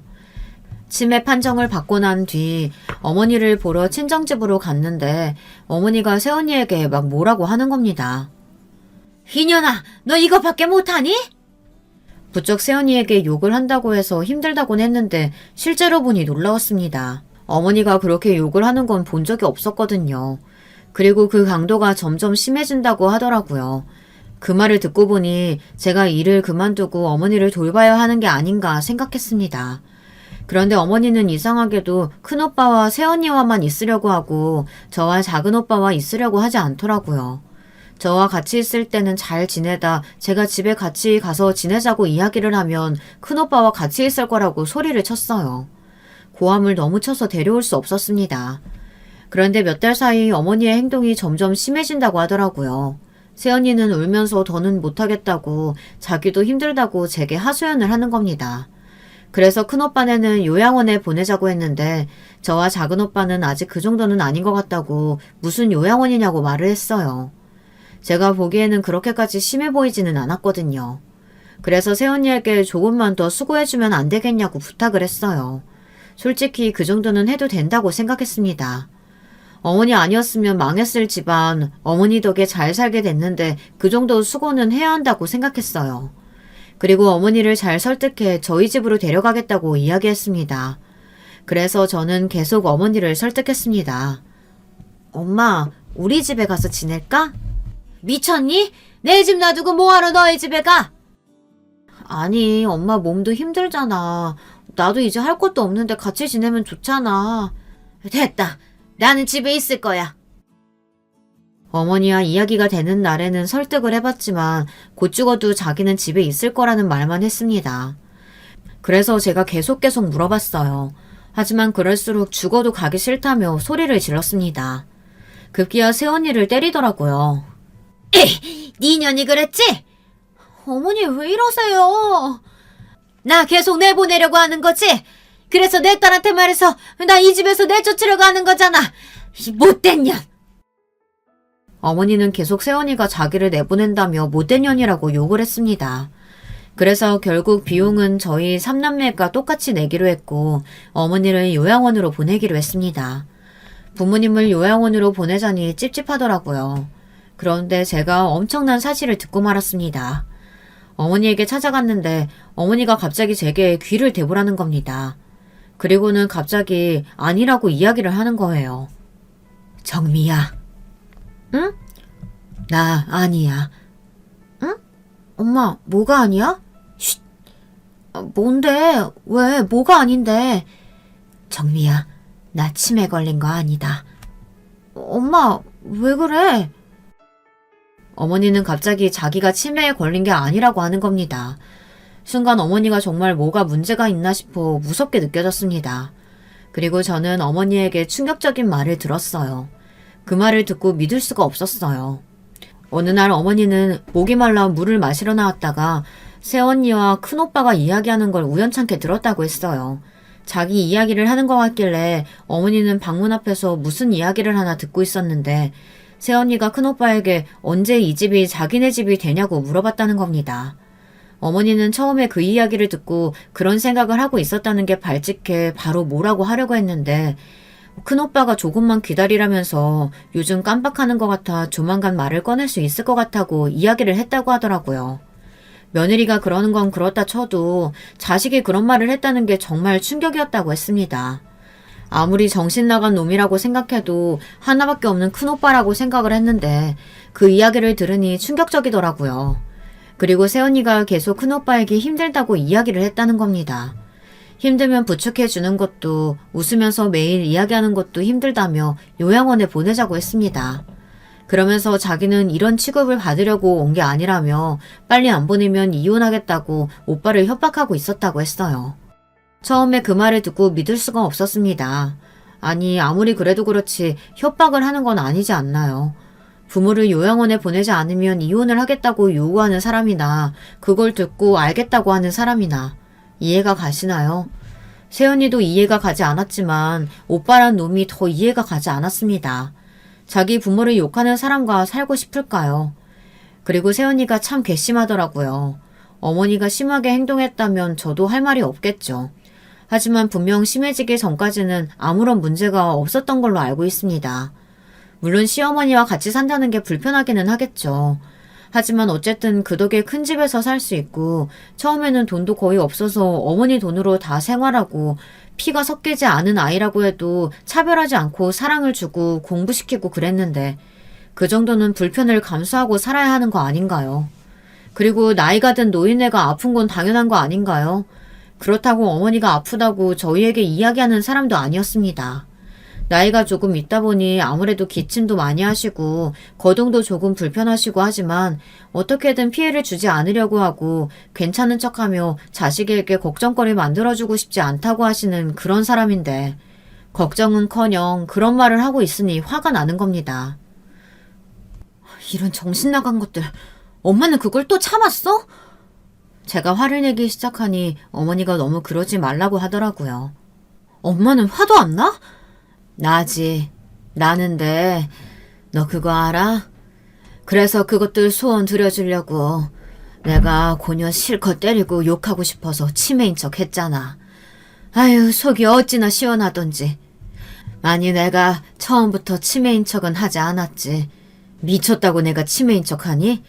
치매 판정을 받고 난 뒤 어머니를 보러 친정집으로 갔는데 어머니가 새언니에게 막 뭐라고 하는 겁니다. 이년아, 너 이거밖에 못하니? 부쩍 새언니에게 욕을 한다고 해서 힘들다곤 했는데 실제로 보니 놀라웠습니다. 어머니가 그렇게 욕을 하는 건 본 적이 없었거든요. 그리고 그 강도가 점점 심해진다고 하더라고요. 그 말을 듣고 보니 제가 일을 그만두고 어머니를 돌봐야 하는 게 아닌가 생각했습니다. 그런데 어머니는 이상하게도 큰오빠와 새언니와만 있으려고 하고 저와 작은오빠와 있으려고 하지 않더라고요. 저와 같이 있을 때는 잘 지내다 제가 집에 같이 가서 지내자고 이야기를 하면 큰오빠와 같이 있을 거라고 소리를 쳤어요. 고함을 너무 쳐서 데려올 수 없었습니다. 그런데 몇 달 사이 어머니의 행동이 점점 심해진다고 하더라고요. 새언니는 울면서 더는 못하겠다고 자기도 힘들다고 제게 하소연을 하는 겁니다. 그래서 큰오빠네는 요양원에 보내자고 했는데 저와 작은오빠는 아직 그 정도는 아닌 것 같다고 무슨 요양원이냐고 말을 했어요. 제가 보기에는 그렇게까지 심해 보이지는 않았거든요. 그래서 새언니에게 조금만 더 수고해주면 안 되겠냐고 부탁을 했어요. 솔직히 그 정도는 해도 된다고 생각했습니다. 어머니 아니었으면 망했을 집안, 어머니 덕에 잘 살게 됐는데 그 정도 수고는 해야 한다고 생각했어요. 그리고 어머니를 잘 설득해 저희 집으로 데려가겠다고 이야기했습니다. 그래서 저는 계속 어머니를 설득했습니다. 엄마, 우리 집에 가서 지낼까? 미쳤니? 내 집 놔두고 뭐하러 너희 집에 가? 아니, 엄마 몸도 힘들잖아. 나도 이제 할 것도 없는데 같이 지내면 좋잖아. 됐다. 나는 집에 있을 거야. 어머니와 이야기가 되는 날에는 설득을 해봤지만 곧 죽어도 자기는 집에 있을 거라는 말만 했습니다. 그래서 제가 계속 물어봤어요. 하지만 그럴수록 죽어도 가기 싫다며 소리를 질렀습니다. 급기야 새언니를 때리더라고요. 네 년이 그랬지? 어머니 왜 이러세요? 나 계속 내보내려고 하는 거지? 그래서 내 딸한테 말해서 나 이 집에서 내쫓으려고 하는 거잖아. 이 못된 년. 어머니는 계속 새언니가 자기를 내보낸다며 못된 년이라고 욕을 했습니다. 그래서 결국 비용은 저희 3남매가 똑같이 내기로 했고 어머니를 요양원으로 보내기로 했습니다. 부모님을 요양원으로 보내자니 찝찝하더라고요. 그런데 제가 엄청난 사실을 듣고 말았습니다. 어머니에게 찾아갔는데 어머니가 갑자기 제게 귀를 대보라는 겁니다. 그리고는 갑자기 아니라고 이야기를 하는 거예요. 정미야. 응? 나 아니야. 응? 엄마, 뭐가 아니야? 쉿. 뭔데? 왜? 뭐가 아닌데? 정미야, 나 치매 걸린 거 아니다. 엄마, 왜 그래? 어머니는 갑자기 자기가 치매에 걸린 게 아니라고 하는 겁니다. 순간 어머니가 정말 뭐가 문제가 있나 싶어 무섭게 느껴졌습니다. 그리고 저는 어머니에게 충격적인 말을 들었어요. 그 말을 듣고 믿을 수가 없었어요. 어느 날 어머니는 목이 말라 물을 마시러 나왔다가 새언니와 큰오빠가 이야기하는 걸 우연찮게 들었다고 했어요. 자기 이야기를 하는 것 같길래 어머니는 방문 앞에서 무슨 이야기를 하나 듣고 있었는데 새언니가 큰오빠에게 언제 이 집이 자기네 집이 되냐고 물어봤다는 겁니다. 어머니는 처음에 그 이야기를 듣고 그런 생각을 하고 있었다는 게 발칙해 바로 뭐라고 하려고 했는데 큰오빠가 조금만 기다리라면서 요즘 깜빡하는 것 같아 조만간 말을 꺼낼 수 있을 것 같다고 이야기를 했다고 하더라고요. 며느리가 그러는 건 그렇다 쳐도 자식이 그런 말을 했다는 게 정말 충격이었다고 했습니다. 아무리 정신 나간 놈이라고 생각해도 하나밖에 없는 큰오빠라고 생각을 했는데 그 이야기를 들으니 충격적이더라고요. 그리고 새언니가 계속 큰오빠에게 힘들다고 이야기를 했다는 겁니다. 힘들면 부축해주는 것도 웃으면서 매일 이야기하는 것도 힘들다며 요양원에 보내자고 했습니다. 그러면서 자기는 이런 취급을 받으려고 온 게 아니라며 빨리 안 보내면 이혼하겠다고 오빠를 협박하고 있었다고 했어요. 처음에 그 말을 듣고 믿을 수가 없었습니다. 아니 아무리 그래도 그렇지 협박을 하는 건 아니지 않나요? 부모를 요양원에 보내지 않으면 이혼을 하겠다고 요구하는 사람이나 그걸 듣고 알겠다고 하는 사람이나 이해가 가시나요? 새언니도 이해가 가지 않았지만 오빠란 놈이 더 이해가 가지 않았습니다. 자기 부모를 욕하는 사람과 살고 싶을까요? 그리고 새언니가 참 괘씸하더라고요. 어머니가 심하게 행동했다면 저도 할 말이 없겠죠. 하지만 분명 심해지기 전까지는 아무런 문제가 없었던 걸로 알고 있습니다. 물론 시어머니와 같이 산다는 게 불편하기는 하겠죠. 하지만 어쨌든 그 덕에 큰 집에서 살 수 있고 처음에는 돈도 거의 없어서 어머니 돈으로 다 생활하고 피가 섞이지 않은 아이라고 해도 차별하지 않고 사랑을 주고 공부시키고 그랬는데 그 정도는 불편을 감수하고 살아야 하는 거 아닌가요? 그리고 나이가 든 노인네가 아픈 건 당연한 거 아닌가요? 그렇다고 어머니가 아프다고 저희에게 이야기하는 사람도 아니었습니다. 나이가 조금 있다 보니 아무래도 기침도 많이 하시고 거동도 조금 불편하시고 하지만 어떻게든 피해를 주지 않으려고 하고 괜찮은 척하며 자식에게 걱정거리 만들어주고 싶지 않다고 하시는 그런 사람인데 걱정은커녕 그런 말을 하고 있으니 화가 나는 겁니다. 이런 정신 나간 것들, 엄마는 그걸 또 참았어? 제가 화를 내기 시작하니 어머니가 너무 그러지 말라고 하더라고요. 엄마는 화도 안 나? 나지. 나는데 너 그거 알아? 그래서 그것들 소원 들여주려고 내가 고녀 실컷 때리고 욕하고 싶어서 치매인 척 했잖아. 아유 속이 어찌나 시원하던지. 아니 내가 처음부터 치매인 척은 하지 않았지. 미쳤다고 내가 치매인 척하니?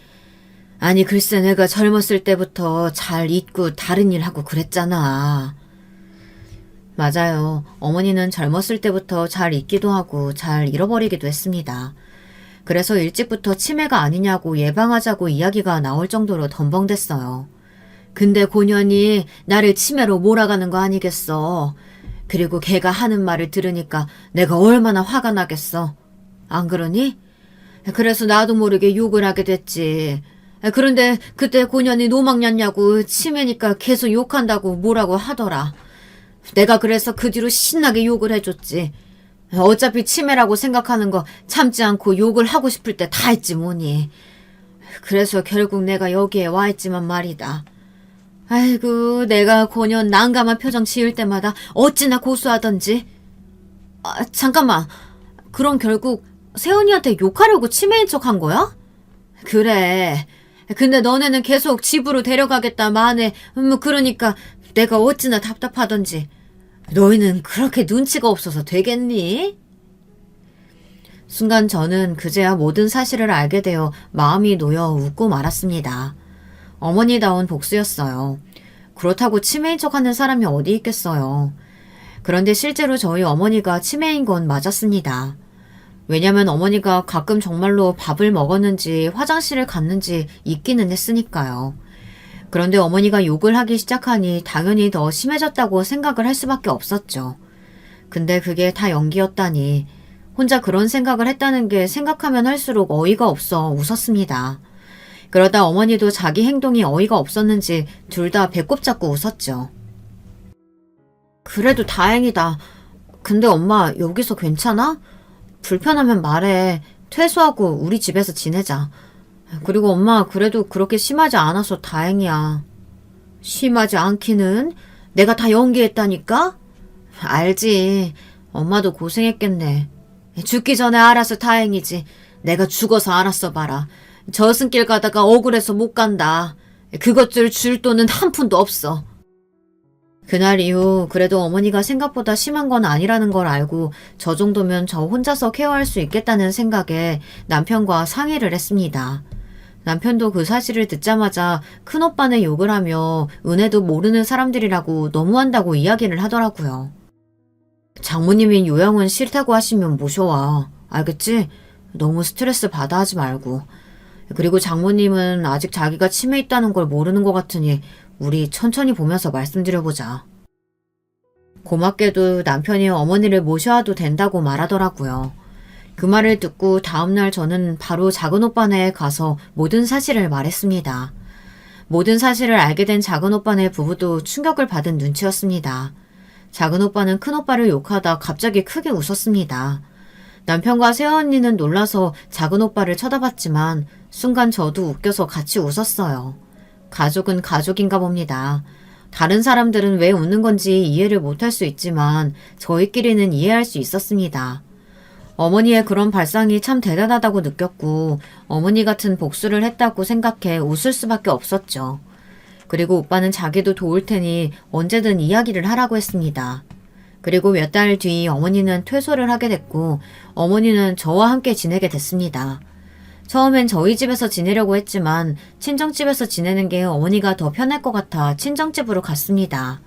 아니 글쎄 내가 젊었을 때부터 잘 잊고 다른 일 하고 그랬잖아. 맞아요. 어머니는 젊었을 때부터 잘 잊기도 하고 잘 잃어버리기도 했습니다. 그래서 일찍부터 치매가 아니냐고 예방하자고 이야기가 나올 정도로 덤벙댔어요. 근데 고년이 나를 치매로 몰아가는 거 아니겠어. 그리고 걔가 하는 말을 들으니까 내가 얼마나 화가 나겠어. 안 그러니? 그래서 나도 모르게 욕을 하게 됐지. 그런데 그때 고년이 노망났냐고 치매니까 계속 욕한다고 뭐라고 하더라. 내가 그래서 그 뒤로 신나게 욕을 해줬지. 어차피 치매라고 생각하는 거 참지 않고 욕을 하고 싶을 때 다 했지 뭐니. 그래서 결국 내가 여기에 와 있지만 말이다. 아이고 내가 고년 난감한 표정 지을 때마다 어찌나 고소하던지. 잠깐만. 그럼 결국 세훈이한테 욕하려고 치매인 척 한 거야? 그래. 근데 너네는 계속 집으로 데려가겠다 마네. 그러니까 내가 어찌나 답답하던지. 너희는 그렇게 눈치가 없어서 되겠니? 순간 저는 그제야 모든 사실을 알게 되어 마음이 놓여 웃고 말았습니다. 어머니다운 복수였어요. 그렇다고 치매인 척하는 사람이 어디 있겠어요. 그런데 실제로 저희 어머니가 치매인 건 맞았습니다. 왜냐면 어머니가 가끔 정말로 밥을 먹었는지 화장실을 갔는지 잊기는 했으니까요. 그런데 어머니가 욕을 하기 시작하니 당연히 더 심해졌다고 생각을 할 수밖에 없었죠. 근데 그게 다 연기였다니 혼자 그런 생각을 했다는 게 생각하면 할수록 어이가 없어 웃었습니다. 그러다 어머니도 자기 행동이 어이가 없었는지 둘 다 배꼽 잡고 웃었죠. 그래도 다행이다. 근데 엄마 여기서 괜찮아? 불편하면 말해. 퇴소하고 우리 집에서 지내자. 그리고 엄마 그래도 그렇게 심하지 않아서 다행이야. 심하지 않기는? 내가 다 연기했다니까? 알지. 엄마도 고생했겠네. 죽기 전에 알아서 다행이지. 내가 죽어서 알았어 봐라. 저승길 가다가 억울해서 못 간다. 그것들 줄 돈은 한 푼도 없어. 그날 이후 그래도 어머니가 생각보다 심한 건 아니라는 걸 알고 저 정도면 저 혼자서 케어할 수 있겠다는 생각에 남편과 상의를 했습니다. 남편도 그 사실을 듣자마자 큰오빠는 욕을 하며 은혜도 모르는 사람들이라고 너무한다고 이야기를 하더라고요. 장모님이 요양은 싫다고 하시면 모셔와. 알겠지? 너무 스트레스 받아 하지 말고. 그리고 장모님은 아직 자기가 치매 있다는 걸 모르는 것 같으니 우리 천천히 보면서 말씀드려보자. 고맙게도 남편이 어머니를 모셔와도 된다고 말하더라고요. 그 말을 듣고 다음날 저는 바로 작은 오빠네에 가서 모든 사실을 말했습니다. 모든 사실을 알게 된 작은 오빠네 부부도 충격을 받은 눈치였습니다. 작은 오빠는 큰 오빠를 욕하다 갑자기 크게 웃었습니다. 남편과 새언니는 놀라서 작은 오빠를 쳐다봤지만 순간 저도 웃겨서 같이 웃었어요. 가족은 가족인가 봅니다. 다른 사람들은 왜 웃는 건지 이해를 못할 수 있지만 저희끼리는 이해할 수 있었습니다. 어머니의 그런 발상이 참 대단하다고 느꼈고 어머니 같은 복수를 했다고 생각해 웃을 수밖에 없었죠. 그리고 오빠는 자기도 도울 테니 언제든 이야기를 하라고 했습니다. 그리고 몇 달 뒤 어머니는 퇴소를 하게 됐고 어머니는 저와 함께 지내게 됐습니다. 처음엔 저희 집에서 지내려고 했지만 친정집에서 지내는 게 어머니가 더 편할 것 같아 친정집으로 갔습니다.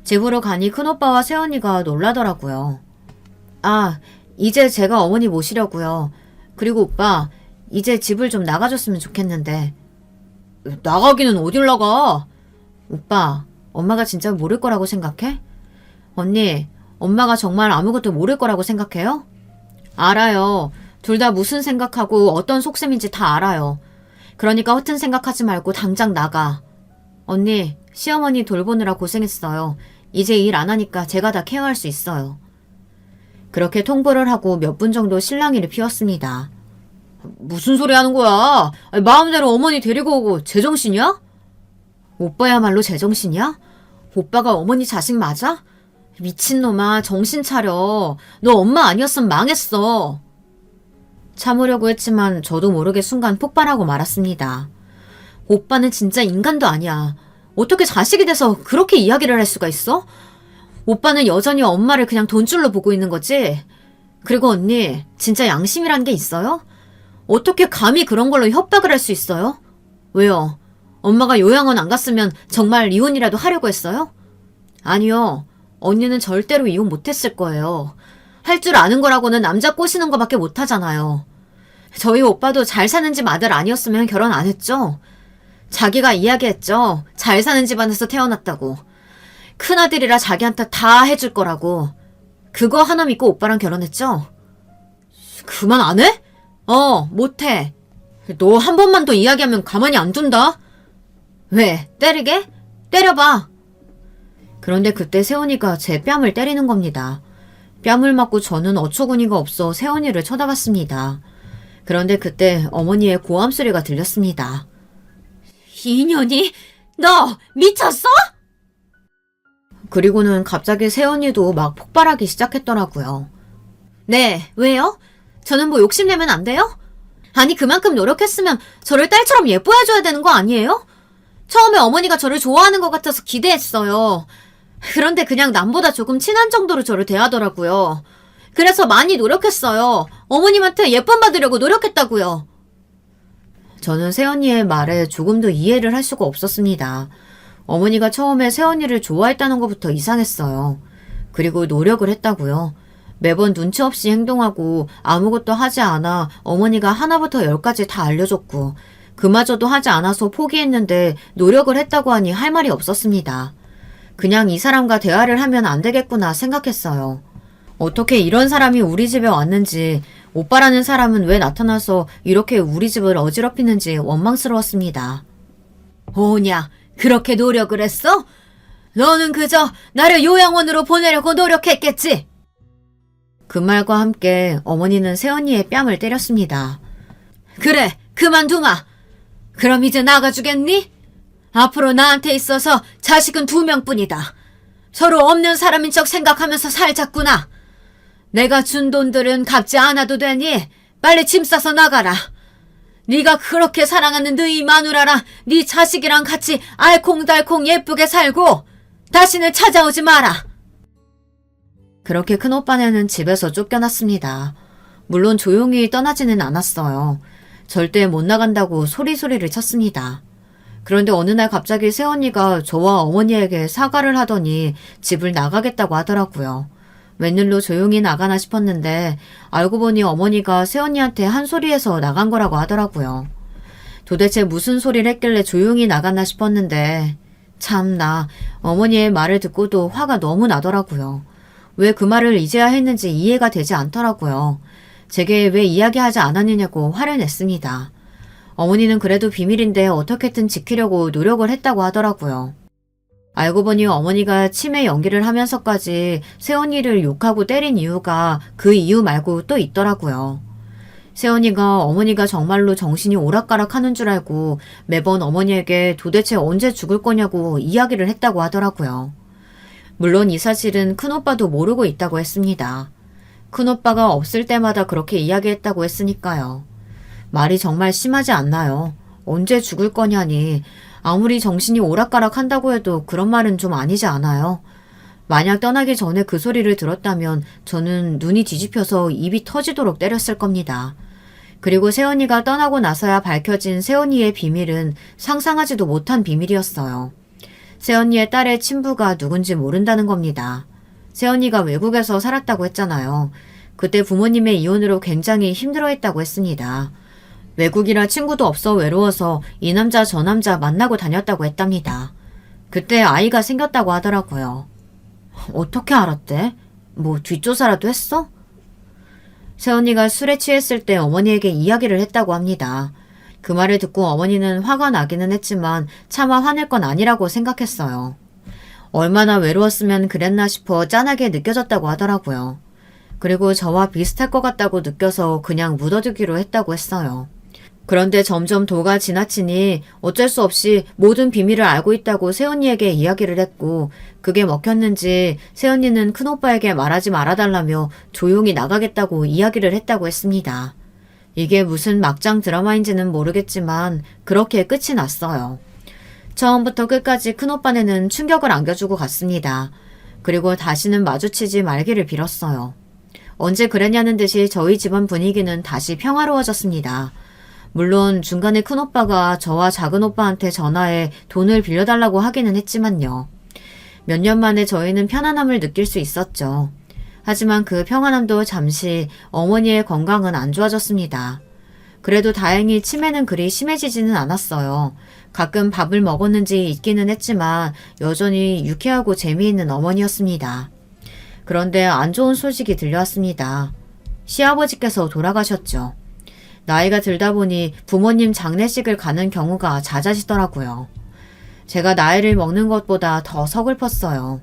집으로 가니 큰오빠와 새언니가 놀라더라고요. 아, 이제 제가 어머니 모시려고요. 그리고 오빠, 이제 집을 좀 나가줬으면 좋겠는데. 나가기는 어딜 나가? 오빠, 엄마가 진짜 모를 거라고 생각해? 언니, 엄마가 정말 아무것도 모를 거라고 생각해요? 알아요. 둘 다 무슨 생각하고 어떤 속셈인지 다 알아요. 그러니까 허튼 생각하지 말고 당장 나가. 언니, 시어머니 돌보느라 고생했어요. 이제 일 안 하니까 제가 다 케어할 수 있어요. 그렇게 통보를 하고 몇 분 정도 실랑이를 피웠습니다. 무슨 소리 하는 거야? 마음대로 어머니 데리고 오고 제정신이야? 오빠야말로 제정신이야? 오빠가 어머니 자식 맞아? 미친놈아, 정신 차려. 너 엄마 아니었으면 망했어. 참으려고 했지만 저도 모르게 순간 폭발하고 말았습니다. 오빠는 진짜 인간도 아니야. 어떻게 자식이 돼서 그렇게 이야기를 할 수가 있어? 오빠는 여전히 엄마를 그냥 돈줄로 보고 있는 거지? 그리고 언니, 진짜 양심이란 게 있어요? 어떻게 감히 그런 걸로 협박을 할 수 있어요? 왜요? 엄마가 요양원 안 갔으면 정말 이혼이라도 하려고 했어요? 아니요. 언니는 절대로 이혼 못했을 거예요. 할 줄 아는 거라고는 남자 꼬시는 거밖에 못하잖아요. 저희 오빠도 잘 사는 집 아들 아니었으면 결혼 안 했죠? 자기가 이야기했죠. 잘 사는 집안에서 태어났다고. 큰아들이라 자기한테 다 해줄 거라고. 그거 하나 믿고 오빠랑 결혼했죠? 그만 안 해? 못해. 너 한 번만 더 이야기하면 가만히 안 둔다. 왜? 때리게? 때려봐. 그런데 그때 세원이가 제 뺨을 때리는 겁니다. 뺨을 맞고 저는 어처구니가 없어 세원이를 쳐다봤습니다. 그런데 그때 어머니의 고함 소리가 들렸습니다. 이년이? 너 미쳤어? 그리고는 갑자기 세원이도 막 폭발하기 시작했더라고요. 네, 왜요? 저는 뭐 욕심내면 안 돼요? 아니 그만큼 노력했으면 저를 딸처럼 예뻐해줘야 되는 거 아니에요? 처음에 어머니가 저를 좋아하는 것 같아서 기대했어요. 그런데 그냥 남보다 조금 친한 정도로 저를 대하더라고요. 그래서 많이 노력했어요. 어머님한테 예쁨 받으려고 노력했다고요. 저는 새언니의 말에 조금도 이해를 할 수가 없었습니다. 어머니가 처음에 새언니를 좋아했다는 것부터 이상했어요. 그리고 노력을 했다고요. 매번 눈치 없이 행동하고 아무것도 하지 않아 어머니가 하나부터 열까지 다 알려줬고 그마저도 하지 않아서 포기했는데 노력을 했다고 하니 할 말이 없었습니다. 그냥 이 사람과 대화를 하면 안 되겠구나 생각했어요. 어떻게 이런 사람이 우리 집에 왔는지, 오빠라는 사람은 왜 나타나서 이렇게 우리 집을 어지럽히는지 원망스러웠습니다. 뭐냐, 그렇게 노력을 했어? 너는 그저 나를 요양원으로 보내려고 노력했겠지? 그 말과 함께 어머니는 새언니의 뺨을 때렸습니다. 그래, 그만두마. 그럼 이제 나가주겠니? 앞으로 나한테 있어서 자식은 2명뿐이다. 서로 없는 사람인 척 생각하면서 살자꾸나. 내가 준 돈들은 갚지 않아도 되니 빨리 짐 싸서 나가라. 네가 그렇게 사랑하는 너희 마누라랑 네 자식이랑 같이 알콩달콩 예쁘게 살고 다시는 찾아오지 마라. 그렇게 큰오빠네는 집에서 쫓겨났습니다. 물론 조용히 떠나지는 않았어요. 절대 못 나간다고 소리소리를 쳤습니다. 그런데 어느 날 갑자기 새언니가 저와 어머니에게 사과를 하더니 집을 나가겠다고 하더라고요. 웬일로 조용히 나가나 싶었는데 알고 보니 어머니가 새언니한테 한 소리해서 나간 거라고 하더라고요. 도대체 무슨 소리를 했길래 조용히 나갔나 싶었는데 참나 어머니의 말을 듣고도 화가 너무 나더라고요. 왜 그 말을 이제야 했는지 이해가 되지 않더라고요. 제게 왜 이야기하지 않았느냐고 화를 냈습니다. 어머니는 그래도 비밀인데 어떻게든 지키려고 노력을 했다고 하더라고요. 알고 보니 어머니가 치매 연기를 하면서까지 새언니를 욕하고 때린 이유가 그 이유 말고 또 있더라고요. 새언니가 어머니가 정말로 정신이 오락가락 하는 줄 알고 매번 어머니에게 도대체 언제 죽을 거냐고 이야기를 했다고 하더라고요. 물론 이 사실은 큰오빠도 모르고 있다고 했습니다. 큰오빠가 없을 때마다 그렇게 이야기했다고 했으니까요. 말이 정말 심하지 않나요? 언제 죽을 거냐니 아무리 정신이 오락가락 한다고 해도 그런 말은 좀 아니지 않아요? 만약 떠나기 전에 그 소리를 들었다면 저는 눈이 뒤집혀서 입이 터지도록 때렸을 겁니다. 그리고 새언니가 떠나고 나서야 밝혀진 새언니의 비밀은 상상하지도 못한 비밀이었어요. 새언니의 딸의 친부가 누군지 모른다는 겁니다. 새언니가 외국에서 살았다고 했잖아요. 그때 부모님의 이혼으로 굉장히 힘들어했다고 했습니다. 외국이라 친구도 없어 외로워서 이 남자 저 남자 만나고 다녔다고 했답니다. 그때 아이가 생겼다고 하더라고요. 어떻게 알았대? 뭐 뒷조사라도 했어? 새언니가 술에 취했을 때 어머니에게 이야기를 했다고 합니다. 그 말을 듣고 어머니는 화가 나기는 했지만 차마 화낼 건 아니라고 생각했어요. 얼마나 외로웠으면 그랬나 싶어 짠하게 느껴졌다고 하더라고요. 그리고 저와 비슷할 것 같다고 느껴서 그냥 묻어두기로 했다고 했어요. 그런데 점점 도가 지나치니 어쩔 수 없이 모든 비밀을 알고 있다고 새언니에게 이야기를 했고 그게 먹혔는지 새언니는 큰오빠에게 말하지 말아달라며 조용히 나가겠다고 이야기를 했다고 했습니다. 이게 무슨 막장 드라마인지는 모르겠지만 그렇게 끝이 났어요. 처음부터 끝까지 큰오빠네는 충격을 안겨주고 갔습니다. 그리고 다시는 마주치지 말기를 빌었어요. 언제 그랬냐는 듯이 저희 집안 분위기는 다시 평화로워졌습니다. 물론 중간에 큰오빠가 저와 작은오빠한테 전화해 돈을 빌려달라고 하기는 했지만요. 몇 년 만에 저희는 편안함을 느낄 수 있었죠. 하지만 그 평안함도 잠시 어머니의 건강은 안 좋아졌습니다. 그래도 다행히 치매는 그리 심해지지는 않았어요. 가끔 밥을 먹었는지 잊기는 했지만 여전히 유쾌하고 재미있는 어머니였습니다. 그런데 안 좋은 소식이 들려왔습니다. 시아버지께서 돌아가셨죠. 나이가 들다 보니 부모님 장례식을 가는 경우가 잦아지더라고요. 제가 나이를 먹는 것보다 더 서글펐어요.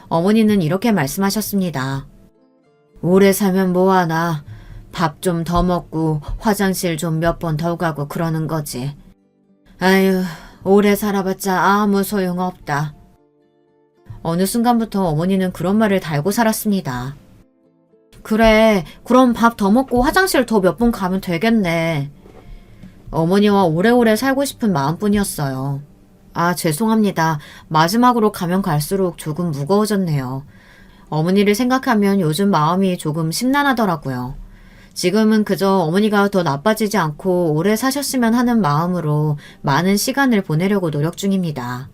어머니는 이렇게 말씀하셨습니다. 오래 살면 뭐하나. 밥 좀 더 먹고 화장실 좀 몇 번 더 가고 그러는 거지. 아유, 오래 살아봤자 아무 소용없다. 어느 순간부터 어머니는 그런 말을 달고 살았습니다. 그래, 그럼 밥 더 먹고 화장실 더 몇 번 가면 되겠네. 어머니와 오래오래 살고 싶은 마음뿐이었어요. 아, 죄송합니다. 마지막으로 가면 갈수록 조금 무거워졌네요. 어머니를 생각하면 요즘 마음이 조금 심란하더라고요. 지금은 그저 어머니가 더 나빠지지 않고 오래 사셨으면 하는 마음으로 많은 시간을 보내려고 노력 중입니다.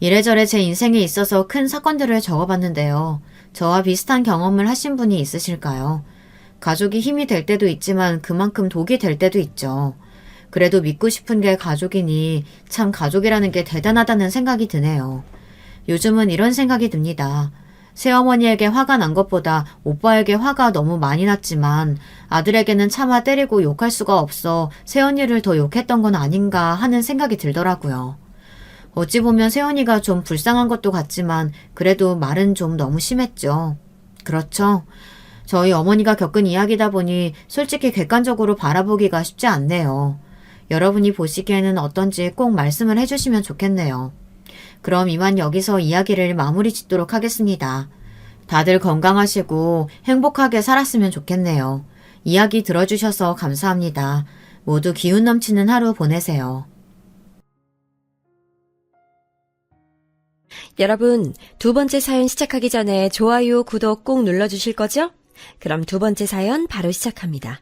이래저래 제 인생에 있어서 큰 사건들을 적어봤는데요. 저와 비슷한 경험을 하신 분이 있으실까요? 가족이 힘이 될 때도 있지만 그만큼 독이 될 때도 있죠. 그래도 믿고 싶은 게 가족이니 참 가족이라는 게 대단하다는 생각이 드네요. 요즘은 이런 생각이 듭니다. 새어머니에게 화가 난 것보다 오빠에게 화가 너무 많이 났지만 아들에게는 차마 때리고 욕할 수가 없어 새언니를 더 욕했던 건 아닌가 하는 생각이 들더라고요. 어찌 보면 새언니가 좀 불쌍한 것도 같지만 그래도 말은 좀 너무 심했죠. 그렇죠. 저희 어머니가 겪은 이야기다 보니 솔직히 객관적으로 바라보기가 쉽지 않네요. 여러분이 보시기에는 어떤지 꼭 말씀을 해주시면 좋겠네요. 그럼 이만 여기서 이야기를 마무리 짓도록 하겠습니다. 다들 건강하시고 행복하게 살았으면 좋겠네요. 이야기 들어주셔서 감사합니다. 모두 기운 넘치는 하루 보내세요. 여러분, 두 번째 사연 시작하기 전에 좋아요, 구독 꼭 눌러주실 거죠? 그럼 두 번째 사연 바로 시작합니다.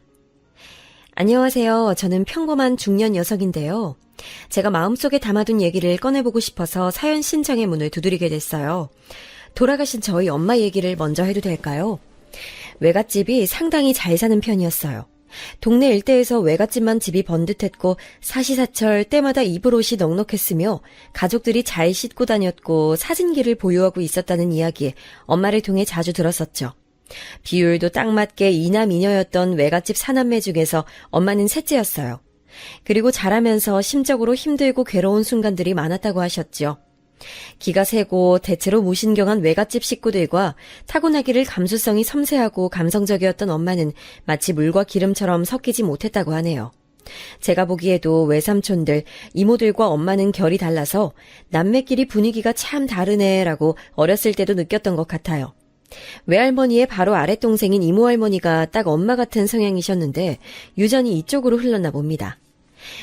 안녕하세요. 저는 평범한 중년 여성인데요. 제가 마음속에 담아둔 얘기를 꺼내보고 싶어서 사연 신청의 문을 두드리게 됐어요. 돌아가신 저희 엄마 얘기를 먼저 해도 될까요? 외갓집이 상당히 잘 사는 편이었어요. 동네 일대에서 외갓집만 집이 번듯했고 사시사철 때마다 입을 옷이 넉넉했으며 가족들이 잘 씻고 다녔고 사진기를 보유하고 있었다는 이야기 엄마를 통해 자주 들었었죠. 비율도 딱 맞게 이남이녀였던 외갓집 사남매 중에서 엄마는 셋째였어요. 그리고 자라면서 심적으로 힘들고 괴로운 순간들이 많았다고 하셨죠. 기가 세고 대체로 무신경한 외갓집 식구들과 타고나기를 감수성이 섬세하고 감성적이었던 엄마는 마치 물과 기름처럼 섞이지 못했다고 하네요. 제가 보기에도 외삼촌들, 이모들과 엄마는 결이 달라서 남매끼리 분위기가 참 다르네라고 어렸을 때도 느꼈던 것 같아요. 외할머니의 바로 아랫동생인 이모할머니가 딱 엄마 같은 성향이셨는데 유전이 이쪽으로 흘렀나 봅니다.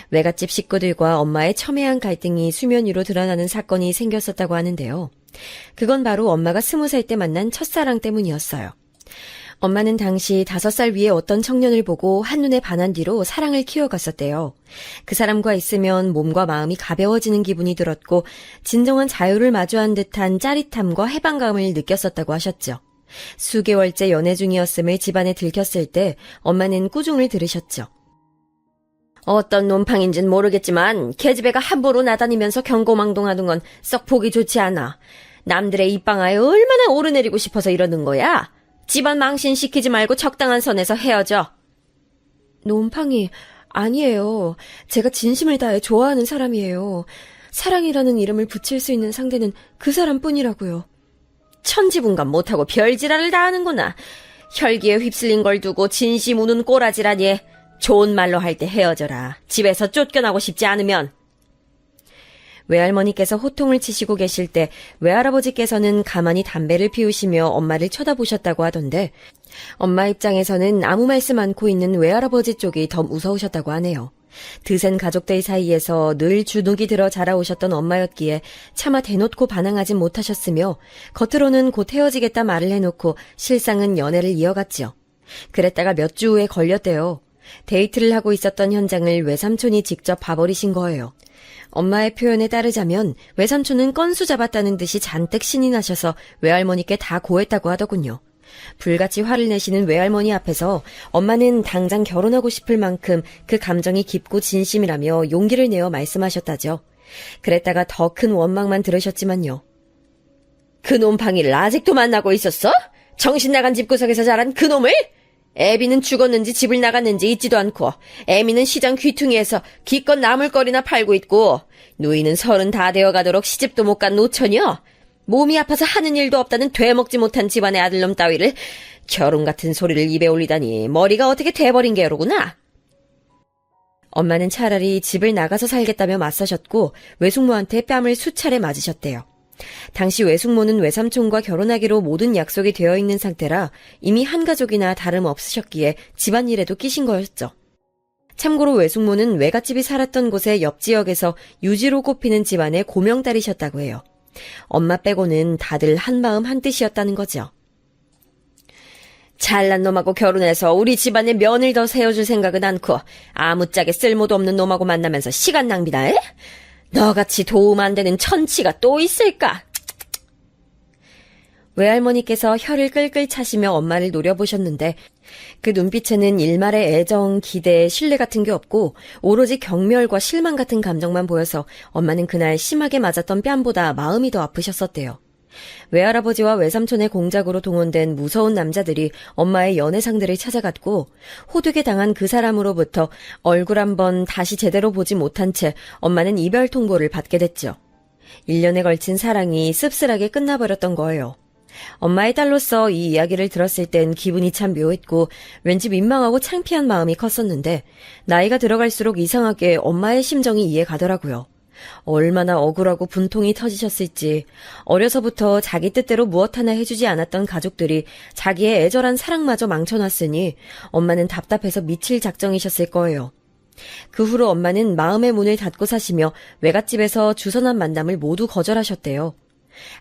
외갓집 식구들과 엄마의 첨예한 갈등이 수면 위로 드러나는 사건이 생겼었다고 하는데요. 그건 바로 엄마가 20살 때 만난 첫사랑 때문이었어요. 엄마는 당시 5살 위의 어떤 청년을 보고 한눈에 반한 뒤로 사랑을 키워갔었대요. 그 사람과 있으면 몸과 마음이 가벼워지는 기분이 들었고 진정한 자유를 마주한 듯한 짜릿함과 해방감을 느꼈었다고 하셨죠. 수개월째 연애 중이었음을 집안에 들켰을 때 엄마는 꾸중을 들으셨죠. 어떤 놈팡인진 모르겠지만 계집애가 함부로 나다니면서 경고망동하는 건 썩 보기 좋지 않아. 남들의 입방아에 얼마나 오르내리고 싶어서 이러는 거야? 집안 망신시키지 말고 적당한 선에서 헤어져. 놈팡이 아니에요. 제가 진심을 다해 좋아하는 사람이에요. 사랑이라는 이름을 붙일 수 있는 상대는 그 사람뿐이라고요. 천지분간 못하고 별지랄을 다 하는구나. 혈기에 휩쓸린 걸 두고 진심 우는 꼬라지라니. 좋은 말로 할 때 헤어져라. 집에서 쫓겨나고 싶지 않으면. 외할머니께서 호통을 치시고 계실 때 외할아버지께서는 가만히 담배를 피우시며 엄마를 쳐다보셨다고 하던데 엄마 입장에서는 아무 말씀 않고 있는 외할아버지 쪽이 더 무서우셨다고 하네요. 드센 가족들 사이에서 늘 주눅이 들어 자라오셨던 엄마였기에 차마 대놓고 반항하진 못하셨으며 겉으로는 곧 헤어지겠다 말을 해놓고 실상은 연애를 이어갔지요. 그랬다가 몇 주 후에 걸렸대요. 데이트를 하고 있었던 현장을 외삼촌이 직접 봐버리신 거예요. 엄마의 표현에 따르자면 외삼촌은 건수 잡았다는 듯이 잔뜩 신이 나셔서 외할머니께 다 고했다고 하더군요. 불같이 화를 내시는 외할머니 앞에서 엄마는 당장 결혼하고 싶을 만큼 그 감정이 깊고 진심이라며 용기를 내어 말씀하셨다죠. 그랬다가 더 큰 원망만 들으셨지만요. 그 놈팡이를 아직도 만나고 있었어? 정신 나간 집구석에서 자란 그 놈을? 애비는 죽었는지 집을 나갔는지 잊지도 않고 애미는 시장 귀퉁이에서 기껏 나물거리나 팔고 있고 누이는 30 다 되어가도록 시집도 못 간 노처녀. 몸이 아파서 하는 일도 없다는 되먹지 못한 집안의 아들놈 따위를 결혼 같은 소리를 입에 올리다니 머리가 어떻게 돼버린 게로구나. 엄마는 차라리 집을 나가서 살겠다며 맞서셨고 외숙모한테 뺨을 수차례 맞으셨대요. 당시 외숙모는 외삼촌과 결혼하기로 모든 약속이 되어 있는 상태라 이미 한 가족이나 다름없으셨기에 집안일에도 끼신 거였죠. 참고로 외숙모는 외갓집이 살았던 곳의 옆 지역에서 유지로 꼽히는 집안의 고명딸이셨다고 해요. 엄마 빼고는 다들 한마음 한뜻이었다는 거죠. 잘난 놈하고 결혼해서 우리 집안에 면을 더 세워줄 생각은 않고 아무짝에 쓸모도 없는 놈하고 만나면서 시간 낭비다 해? 너같이 도움 안 되는 천치가 또 있을까? 외할머니께서 혀를 끌끌 차시며 엄마를 노려보셨는데 그 눈빛에는 일말의 애정, 기대, 신뢰 같은 게 없고 오로지 경멸과 실망 같은 감정만 보여서 엄마는 그날 심하게 맞았던 뺨보다 마음이 더 아프셨었대요. 외할아버지와 외삼촌의 공작으로 동원된 무서운 남자들이 엄마의 연애 상대를 찾아갔고 호되게 당한 그 사람으로부터 얼굴 한번 다시 제대로 보지 못한 채 엄마는 이별 통보를 받게 됐죠. 1년에 걸친 사랑이 씁쓸하게 끝나버렸던 거예요. 엄마의 딸로서 이 이야기를 들었을 땐 기분이 참 묘했고 왠지 민망하고 창피한 마음이 컸었는데 나이가 들어갈수록 이상하게 엄마의 심정이 이해가더라고요. 얼마나 억울하고 분통이 터지셨을지 어려서부터 자기 뜻대로 무엇 하나 해주지 않았던 가족들이 자기의 애절한 사랑마저 망쳐놨으니 엄마는 답답해서 미칠 작정이셨을 거예요. 그 후로 엄마는 마음의 문을 닫고 사시며 외갓집에서 주선한 만남을 모두 거절하셨대요.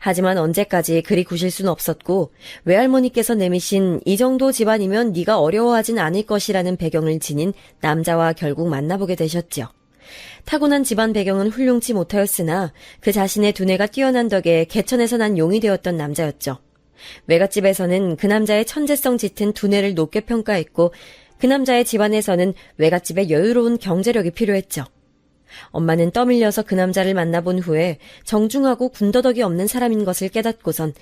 하지만 언제까지 그리 구실 수는 없었고 외할머니께서 내미신 이 정도 집안이면 네가 어려워하진 않을 것이라는 배경을 지닌 남자와 결국 만나보게 되셨죠. 타고난 집안 배경은 훌륭치 못하였으나 그 자신의 두뇌가 뛰어난 덕에 개천에서 난 용이 되었던 남자였죠. 외갓집에서는 그 남자의 천재성 짙은 두뇌를 높게 평가했고 그 남자의 집안에서는 외갓집의 여유로운 경제력이 필요했죠. 엄마는 떠밀려서 그 남자를 만나본 후에 정중하고 군더더기 없는 사람인 것을 깨닫고선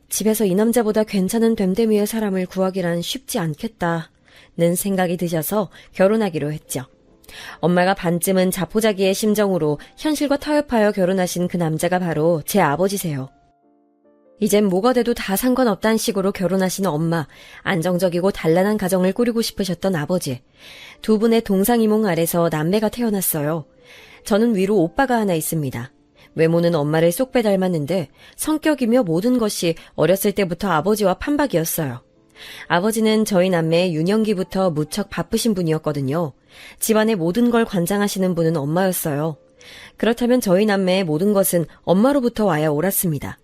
집에서 이 남자보다 괜찮은 됨됨이의 사람을 구하기란 쉽지 않겠다는 생각이 드셔서 결혼하기로 했죠. 엄마가 반쯤은 자포자기의 심정으로 현실과 타협하여 결혼하신 그 남자가 바로 제 아버지세요. 이젠 뭐가 돼도 다 상관없다는 식으로 결혼하신 엄마, 안정적이고 단란한 가정을 꾸리고 싶으셨던 아버지, 두 분의 동상이몽 아래서 남매가 태어났어요. 저는 위로 오빠가 하나 있습니다. 외모는 엄마를 쏙 빼닮았는데 성격이며 모든 것이 어렸을 때부터 아버지와 판박이었어요. 아버지는 저희 남매의 유년기부터 무척 바쁘신 분이었거든요. 집안의 모든 걸 관장하시는 분은 엄마였어요. 그렇다면 저희 남매의 모든 것은 엄마로부터 와야 옳았습니다.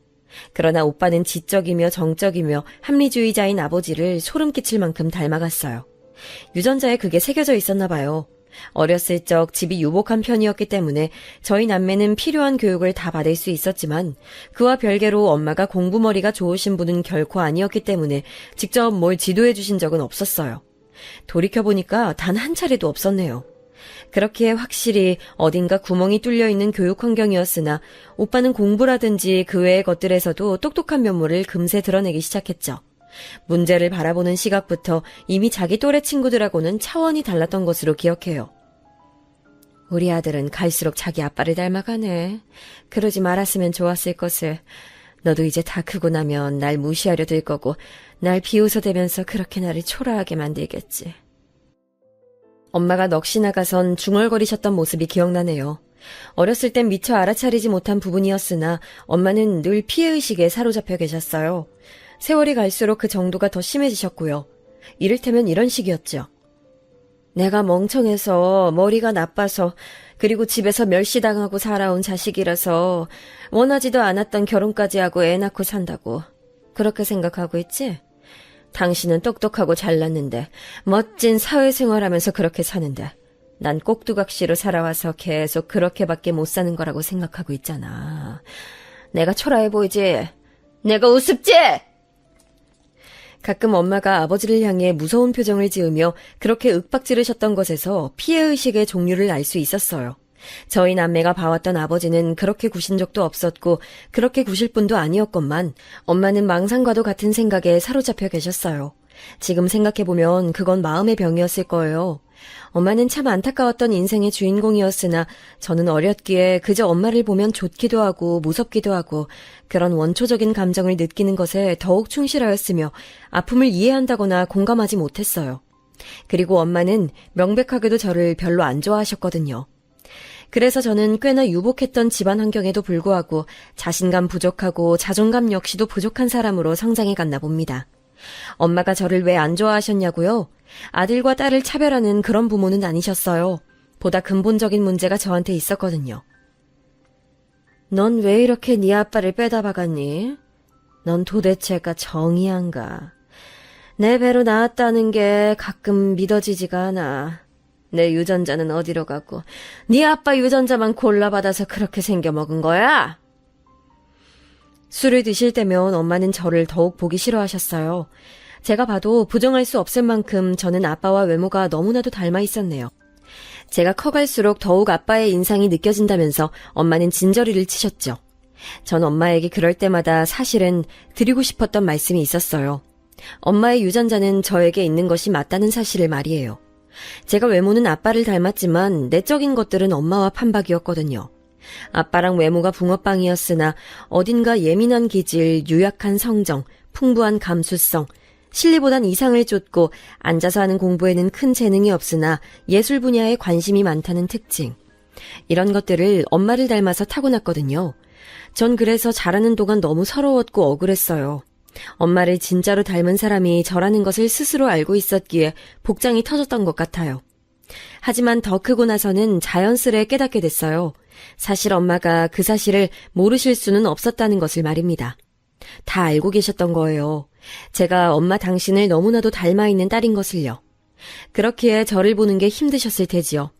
그러나 오빠는 지적이며 정적이며 합리주의자인 아버지를 소름 끼칠 만큼 닮아갔어요. 유전자에 그게 새겨져 있었나 봐요. 어렸을 적 집이 유복한 편이었기 때문에 저희 남매는 필요한 교육을 다 받을 수 있었지만 그와 별개로 엄마가 공부머리가 좋으신 분은 결코 아니었기 때문에 직접 뭘 지도해 주신 적은 없었어요. 돌이켜보니까 단 한 차례도 없었네요. 그렇기에 확실히 어딘가 구멍이 뚫려 있는 교육 환경이었으나 오빠는 공부라든지 그 외의 것들에서도 똑똑한 면모를 금세 드러내기 시작했죠. 문제를 바라보는 시각부터 이미 자기 또래 친구들하고는 차원이 달랐던 것으로 기억해요. 우리 아들은 갈수록 자기 아빠를 닮아가네. 그러지 말았으면 좋았을 것을. 너도 이제 다 크고 나면 날 무시하려 들 거고 날 비웃어대면서 그렇게 나를 초라하게 만들겠지. 엄마가 넋이 나가선 중얼거리셨던 모습이 기억나네요. 어렸을 땐 미처 알아차리지 못한 부분이었으나 엄마는 늘 피해의식에 사로잡혀 계셨어요. 세월이 갈수록 그 정도가 더 심해지셨고요. 이를테면 이런 식이었죠. 내가 멍청해서 머리가 나빠서 그리고 집에서 멸시당하고 살아온 자식이라서 원하지도 않았던 결혼까지 하고 애 낳고 산다고 그렇게 생각하고 있지? 당신은 똑똑하고 잘났는데 멋진 사회생활하면서 그렇게 사는데 난 꼭두각시로 살아와서 계속 그렇게밖에 못 사는 거라고 생각하고 있잖아. 내가 초라해 보이지? 내가 우습지? 가끔 엄마가 아버지를 향해 무서운 표정을 지으며 그렇게 윽박지르셨던 것에서 피해의식의 종류를 알 수 있었어요. 저희 남매가 봐왔던 아버지는 그렇게 구신 적도 없었고 그렇게 구실 분도 아니었건만 엄마는 망상과도 같은 생각에 사로잡혀 계셨어요. 지금 생각해보면 그건 마음의 병이었을 거예요. 엄마는 참 안타까웠던 인생의 주인공이었으나 저는 어렸기에 그저 엄마를 보면 좋기도 하고 무섭기도 하고 그런 원초적인 감정을 느끼는 것에 더욱 충실하였으며 아픔을 이해한다거나 공감하지 못했어요. 그리고 엄마는 명백하게도 저를 별로 안 좋아하셨거든요. 그래서 저는 꽤나 유복했던 집안 환경에도 불구하고 자신감 부족하고 자존감 역시도 부족한 사람으로 성장해 갔나 봅니다. 엄마가 저를 왜 안 좋아하셨냐고요? 아들과 딸을 차별하는 그런 부모는 아니셨어요. 보다 근본적인 문제가 저한테 있었거든요. 넌 왜 이렇게 네 아빠를 빼다 박았니? 넌 도대체가 정의한가? 내 배로 나왔다는 게 가끔 믿어지지가 않아. 내 유전자는 어디로 가고 네 아빠 유전자만 골라받아서 그렇게 생겨 먹은 거야? 술을 드실 때면 엄마는 저를 더욱 보기 싫어하셨어요. 제가 봐도 부정할 수 없을 만큼 저는 아빠와 외모가 너무나도 닮아 있었네요. 제가 커갈수록 더욱 아빠의 인상이 느껴진다면서 엄마는 진저리를 치셨죠. 전 엄마에게 그럴 때마다 사실은 드리고 싶었던 말씀이 있었어요. 엄마의 유전자는 저에게 있는 것이 맞다는 사실을 말이에요. 제가 외모는 아빠를 닮았지만 내적인 것들은 엄마와 판박이었거든요. 아빠랑 외모가 붕어빵이었으나 어딘가 예민한 기질, 유약한 성정, 풍부한 감수성, 실리보단 이상을 쫓고 앉아서 하는 공부에는 큰 재능이 없으나 예술 분야에 관심이 많다는 특징. 이런 것들을 엄마를 닮아서 타고났거든요. 전 그래서 자라는 동안 너무 서러웠고 억울했어요. 엄마를 진짜로 닮은 사람이 저라는 것을 스스로 알고 있었기에 복장이 터졌던 것 같아요. 하지만 더 크고 나서는 자연스레 깨닫게 됐어요. 사실 엄마가 그 사실을 모르실 수는 없었다는 것을 말입니다. 다 알고 계셨던 거예요. 제가 엄마 당신을 너무나도 닮아 있는 딸인 것을요. 그렇기에 저를 보는 게 힘드셨을 테지요.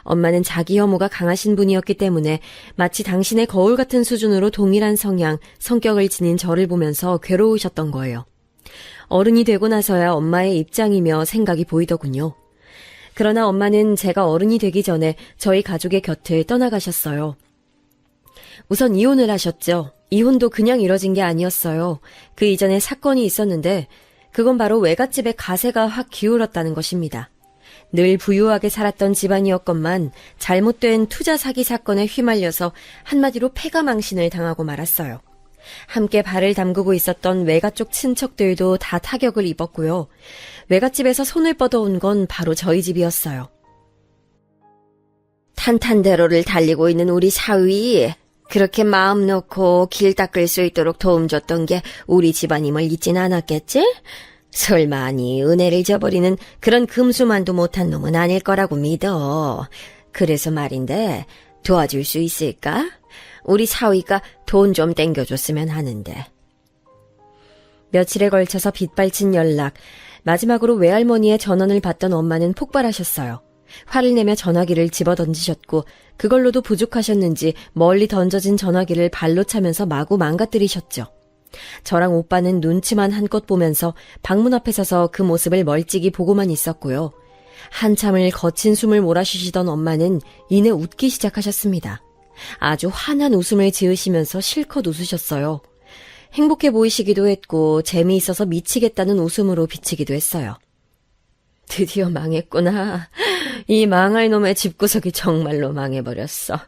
엄마는 자기 혐오가 강하신 분이었기 때문에 마치 당신의 거울 같은 수준으로 동일한 성향, 성격을 지닌 저를 보면서 괴로우셨던 거예요. 어른이 되고 나서야 엄마의 입장이며 생각이 보이더군요. 그러나 엄마는 제가 어른이 되기 전에 저희 가족의 곁을 떠나가셨어요. 우선 이혼을 하셨죠. 이혼도 그냥 이뤄진 게 아니었어요. 그 이전에 사건이 있었는데 그건 바로 외갓집의 가세가 확 기울었다는 것입니다. 늘 부유하게 살았던 집안이었건만 잘못된 투자 사기 사건에 휘말려서 한마디로 패가망신을 당하고 말았어요. 함께 발을 담그고 있었던 외가 쪽 친척들도 다 타격을 입었고요. 외갓집에서 손을 뻗어온 건 바로 저희 집이었어요. 탄탄대로를 달리고 있는 우리 사위, 그렇게 마음 놓고 길 닦을 수 있도록 도움 줬던 게 우리 집안임을 잊진 않았겠지? 설마 아니 은혜를 저버리는 그런 금수만도 못한 놈은 아닐 거라고 믿어. 그래서 말인데 도와줄 수 있을까? 우리 사위가 돈 좀 땡겨줬으면 하는데. 며칠에 걸쳐서 빗발친 연락, 마지막으로 외할머니의 전원을 받던 엄마는 폭발하셨어요. 화를 내며 전화기를 집어던지셨고 그걸로도 부족하셨는지 멀리 던져진 전화기를 발로 차면서 마구 망가뜨리셨죠. 저랑 오빠는 눈치만 한껏 보면서 방문 앞에 서서 그 모습을 멀찍이 보고만 있었고요. 한참을 거친 숨을 몰아쉬시던 엄마는 이내 웃기 시작하셨습니다. 아주 환한 웃음을 지으시면서 실컷 웃으셨어요. 행복해 보이시기도 했고 재미있어서 미치겠다는 웃음으로 비치기도 했어요. 드디어 망했구나. 이 망할 놈의 집구석이 정말로 망해버렸어.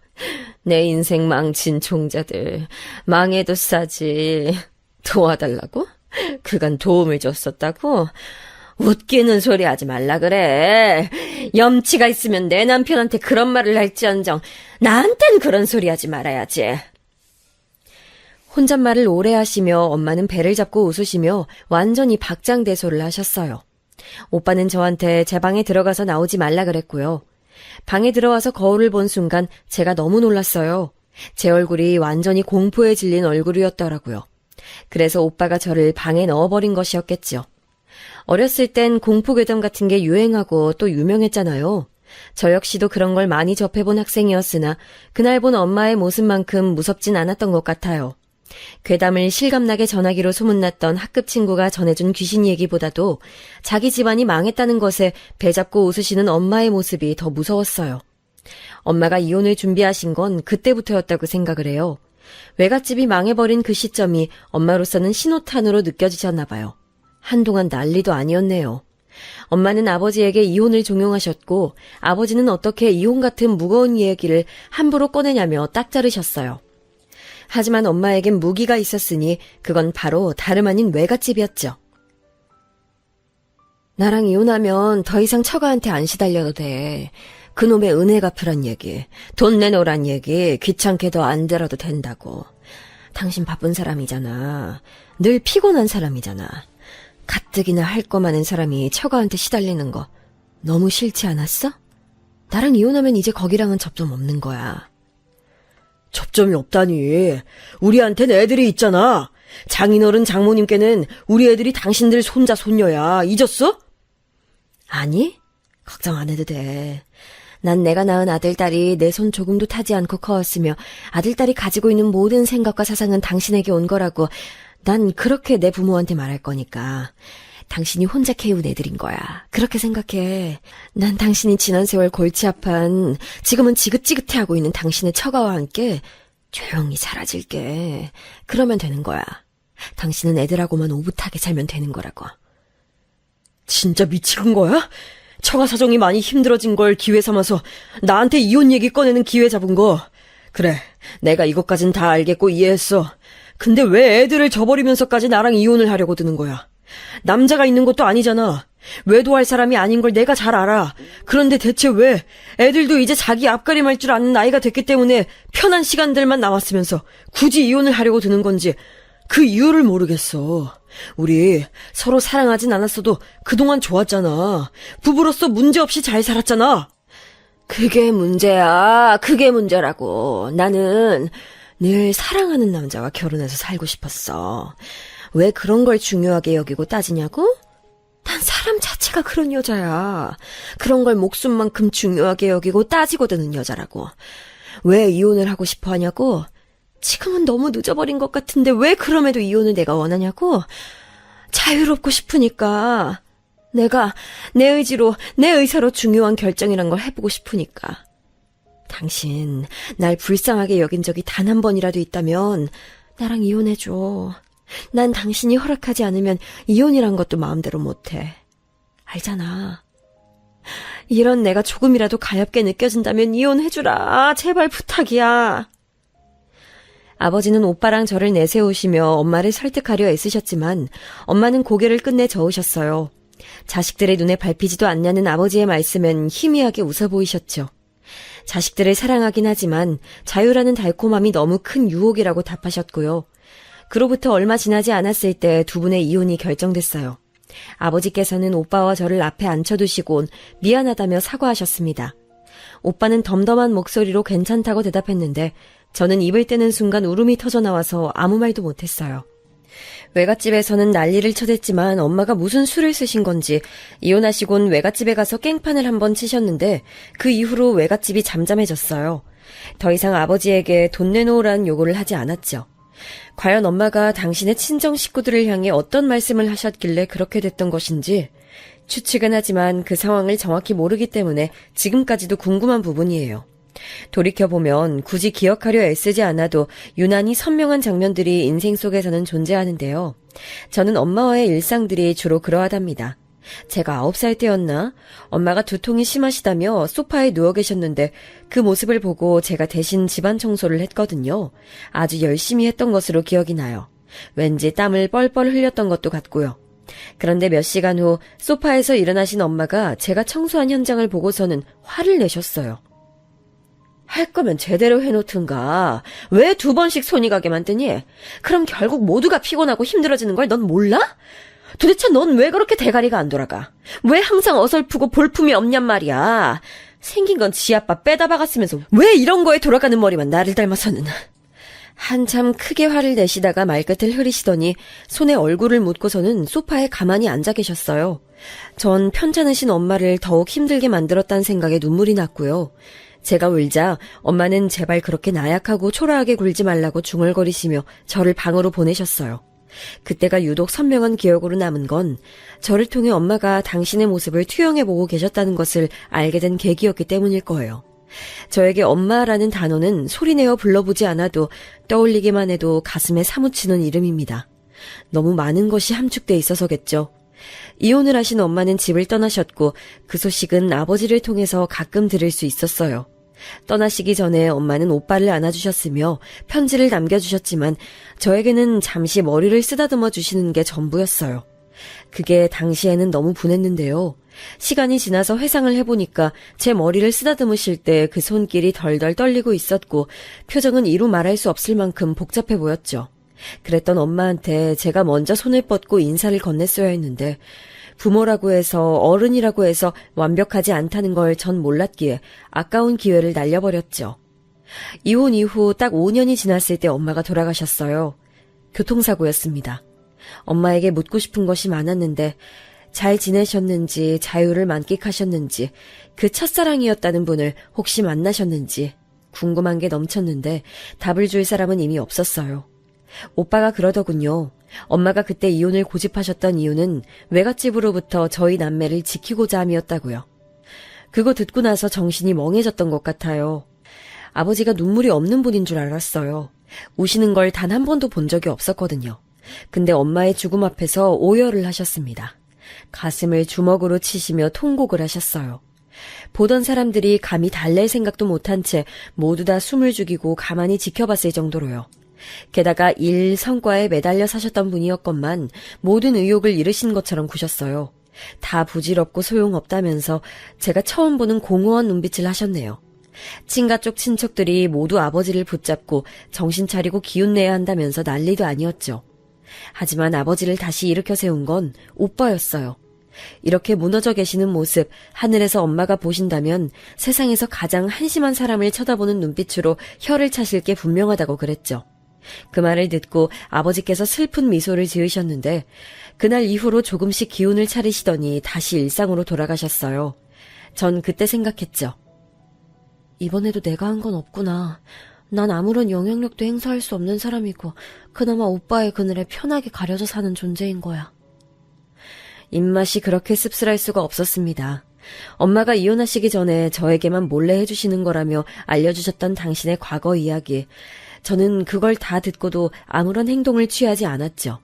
내 인생 망친 종자들. 망해도 싸지. 도와달라고? 그간 도움을 줬었다고? 웃기는 소리 하지 말라 그래. 염치가 있으면 내 남편한테 그런 말을 할지언정 나한텐 그런 소리 하지 말아야지. 혼잣말을 오래 하시며 엄마는 배를 잡고 웃으시며 완전히 박장대소를 하셨어요. 오빠는 저한테 제 방에 들어가서 나오지 말라 그랬고요. 방에 들어와서 거울을 본 순간 제가 너무 놀랐어요. 제 얼굴이 완전히 공포에 질린 얼굴이었더라고요. 그래서 오빠가 저를 방에 넣어버린 것이었겠죠. 어렸을 땐 공포괴담 같은 게 유행하고 또 유명했잖아요. 저 역시도 그런 걸 많이 접해본 학생이었으나 그날 본 엄마의 모습만큼 무섭진 않았던 것 같아요. 괴담을 실감나게 전하기로 소문났던 학급 친구가 전해준 귀신 얘기보다도 자기 집안이 망했다는 것에 배 잡고 웃으시는 엄마의 모습이 더 무서웠어요. 엄마가 이혼을 준비하신 건 그때부터였다고 생각을 해요. 외갓집이 망해버린 그 시점이 엄마로서는 신호탄으로 느껴지셨나 봐요. 한동안 난리도 아니었네요. 엄마는 아버지에게 이혼을 종용하셨고 아버지는 어떻게 이혼 같은 무거운 이야기를 함부로 꺼내냐며 딱 자르셨어요. 하지만 엄마에겐 무기가 있었으니 그건 바로 다름 아닌 외갓집이었죠. 나랑 이혼하면 더 이상 처가한테 안 시달려도 돼. 그놈의 은혜 갚으란 얘기, 돈 내놓으란 얘기 귀찮게도 안 들어도 된다고. 당신 바쁜 사람이잖아. 늘 피곤한 사람이잖아. 가뜩이나 할 거 많은 사람이 처가한테 시달리는 거 너무 싫지 않았어? 나랑 이혼하면 이제 거기랑은 접점 없는 거야. 접점이 없다니. 우리한텐 애들이 있잖아. 장인어른 장모님께는 우리 애들이 당신들 손자 손녀야. 잊었어? 아니, 걱정 안 해도 돼. 난 내가 낳은 아들딸이 내 손 조금도 타지 않고 커왔으며 아들딸이 가지고 있는 모든 생각과 사상은 당신에게 온 거라고 난 그렇게 내 부모한테 말할 거니까. 당신이 혼자 키운 애들인 거야. 그렇게 생각해. 난 당신이 지난 세월 골치 아파한 지금은 지긋지긋해하고 있는 당신의 처가와 함께 조용히 사라질게. 그러면 되는 거야. 당신은 애들하고만 오붓하게 살면 되는 거라고. 진짜 미치는 거야? 처가 사정이 많이 힘들어진 걸 기회 삼아서 나한테 이혼 얘기 꺼내는 기회 잡은 거. 그래, 내가 이것까진 다 알겠고 이해했어. 근데 왜 애들을 저버리면서까지 나랑 이혼을 하려고 드는 거야? 남자가 있는 것도 아니잖아. 외도할 사람이 아닌 걸 내가 잘 알아. 그런데 대체 왜 애들도 이제 자기 앞가림할 줄 아는 나이가 됐기 때문에 편한 시간들만 남았으면서 굳이 이혼을 하려고 드는 건지 그 이유를 모르겠어. 우리 서로 사랑하진 않았어도 그동안 좋았잖아. 부부로서 문제없이 잘 살았잖아. 그게 문제야. 그게 문제라고. 나는 늘 사랑하는 남자와 결혼해서 살고 싶었어. 왜 그런 걸 중요하게 여기고 따지냐고? 난 사람 자체가 그런 여자야. 그런 걸 목숨만큼 중요하게 여기고 따지고 드는 여자라고. 왜 이혼을 하고 싶어 하냐고? 지금은 너무 늦어버린 것 같은데 왜 그럼에도 이혼을 내가 원하냐고? 자유롭고 싶으니까. 내가 내 의지로, 내 의사로 중요한 결정이란 걸 해보고 싶으니까. 당신, 날 불쌍하게 여긴 적이 단 한 번이라도 있다면 나랑 이혼해줘. 난 당신이 허락하지 않으면 이혼이란 것도 마음대로 못해. 알잖아. 이런 내가 조금이라도 가엾게 느껴진다면 이혼해주라. 제발 부탁이야. 아버지는 오빠랑 저를 내세우시며 엄마를 설득하려 애쓰셨지만 엄마는 고개를 끝내 저으셨어요. 자식들의 눈에 밟히지도 않냐는 아버지의 말씀엔 희미하게 웃어 보이셨죠. 자식들을 사랑하긴 하지만 자유라는 달콤함이 너무 큰 유혹이라고 답하셨고요. 그로부터 얼마 지나지 않았을 때 두 분의 이혼이 결정됐어요. 아버지께서는 오빠와 저를 앞에 앉혀두시곤 미안하다며 사과하셨습니다. 오빠는 덤덤한 목소리로 괜찮다고 대답했는데 저는 입을 떼는 순간 울음이 터져나와서 아무 말도 못했어요. 외갓집에서는 난리를 쳐댔지만 엄마가 무슨 수를 쓰신 건지 이혼하시곤 외갓집에 가서 깽판을 한번 치셨는데 그 이후로 외갓집이 잠잠해졌어요. 더 이상 아버지에게 돈 내놓으라는 요구를 하지 않았죠. 과연 엄마가 당신의 친정 식구들을 향해 어떤 말씀을 하셨길래 그렇게 됐던 것인지 추측은 하지만 그 상황을 정확히 모르기 때문에 지금까지도 궁금한 부분이에요. 돌이켜보면 굳이 기억하려 애쓰지 않아도 유난히 선명한 장면들이 인생 속에서는 존재하는데요. 저는 엄마와의 일상들이 주로 그러하답니다. 제가 9살 때였나? 엄마가 두통이 심하시다며 소파에 누워 계셨는데 그 모습을 보고 제가 대신 집안 청소를 했거든요. 아주 열심히 했던 것으로 기억이 나요. 왠지 땀을 뻘뻘 흘렸던 것도 같고요. 그런데 몇 시간 후 소파에서 일어나신 엄마가 제가 청소한 현장을 보고서는 화를 내셨어요. 할 거면 제대로 해놓든가. 왜 2번씩 손이 가게 만드니? 그럼 결국 모두가 피곤하고 힘들어지는 걸 넌 몰라? 도대체 넌 왜 그렇게 대가리가 안 돌아가? 왜 항상 어설프고 볼품이 없냔 말이야. 생긴 건 지 아빠 빼다 박았으면서 왜 이런 거에 돌아가는 머리만 나를 닮아서는. 한참 크게 화를 내시다가 말끝을 흐리시더니 손에 얼굴을 묻고서는 소파에 가만히 앉아 계셨어요. 전 편찮으신 엄마를 더욱 힘들게 만들었다는 생각에 눈물이 났고요. 제가 울자 엄마는 제발 그렇게 나약하고 초라하게 굴지 말라고 중얼거리시며 저를 방으로 보내셨어요. 그때가 유독 선명한 기억으로 남은 건 저를 통해 엄마가 당신의 모습을 투영해보고 계셨다는 것을 알게 된 계기였기 때문일 거예요. 저에게 엄마라는 단어는 소리내어 불러보지 않아도 떠올리기만 해도 가슴에 사무치는 이름입니다. 너무 많은 것이 함축돼 있어서겠죠. 이혼을 하신 엄마는 집을 떠나셨고 그 소식은 아버지를 통해서 가끔 들을 수 있었어요. 떠나시기 전에 엄마는 오빠를 안아주셨으며 편지를 남겨주셨지만 저에게는 잠시 머리를 쓰다듬어 주시는 게 전부였어요. 그게 당시에는 너무 분했는데요. 시간이 지나서 회상을 해보니까 제 머리를 쓰다듬으실 때 그 손길이 덜덜 떨리고 있었고 표정은 이루 말할 수 없을 만큼 복잡해 보였죠. 그랬던 엄마한테 제가 먼저 손을 뻗고 인사를 건넸어야 했는데 부모라고 해서 어른이라고 해서 완벽하지 않다는 걸 전 몰랐기에 아까운 기회를 날려버렸죠. 이혼 이후 딱 5년이 지났을 때 엄마가 돌아가셨어요. 교통사고였습니다. 엄마에게 묻고 싶은 것이 많았는데 잘 지내셨는지, 자유를 만끽하셨는지, 그 첫사랑이었다는 분을 혹시 만나셨는지 궁금한 게 넘쳤는데 답을 줄 사람은 이미 없었어요. 오빠가 그러더군요. 엄마가 그때 이혼을 고집하셨던 이유는 외갓집으로부터 저희 남매를 지키고자 함이었다고요. 그거 듣고 나서 정신이 멍해졌던 것 같아요. 아버지가 눈물이 없는 분인 줄 알았어요. 우시는 걸 단 한 번도 본 적이 없었거든요. 근데 엄마의 죽음 앞에서 오열을 하셨습니다. 가슴을 주먹으로 치시며 통곡을 하셨어요. 보던 사람들이 감히 달랠 생각도 못한 채 모두 다 숨을 죽이고 가만히 지켜봤을 정도로요. 게다가 일 성과에 매달려 사셨던 분이었건만 모든 의욕을 잃으신 것처럼 구셨어요. 다 부질없고 소용없다면서 제가 처음 보는 공허한 눈빛을 하셨네요. 친가 쪽 친척들이 모두 아버지를 붙잡고 정신 차리고 기운내야 한다면서 난리도 아니었죠. 하지만 아버지를 다시 일으켜 세운 건 오빠였어요. 이렇게 무너져 계시는 모습 하늘에서 엄마가 보신다면 세상에서 가장 한심한 사람을 쳐다보는 눈빛으로 혀를 차실 게 분명하다고 그랬죠. 그 말을 듣고 아버지께서 슬픈 미소를 지으셨는데 그날 이후로 조금씩 기운을 차리시더니 다시 일상으로 돌아가셨어요. 전 그때 생각했죠. 이번에도 내가 한 건 없구나. 난 아무런 영향력도 행사할 수 없는 사람이고 그나마 오빠의 그늘에 편하게 가려져 사는 존재인 거야. 입맛이 그렇게 씁쓸할 수가 없었습니다. 엄마가 이혼하시기 전에 저에게만 몰래 해주시는 거라며 알려주셨던 당신의 과거 이야기. 저는 그걸 다 듣고도 아무런 행동을 취하지 않았죠.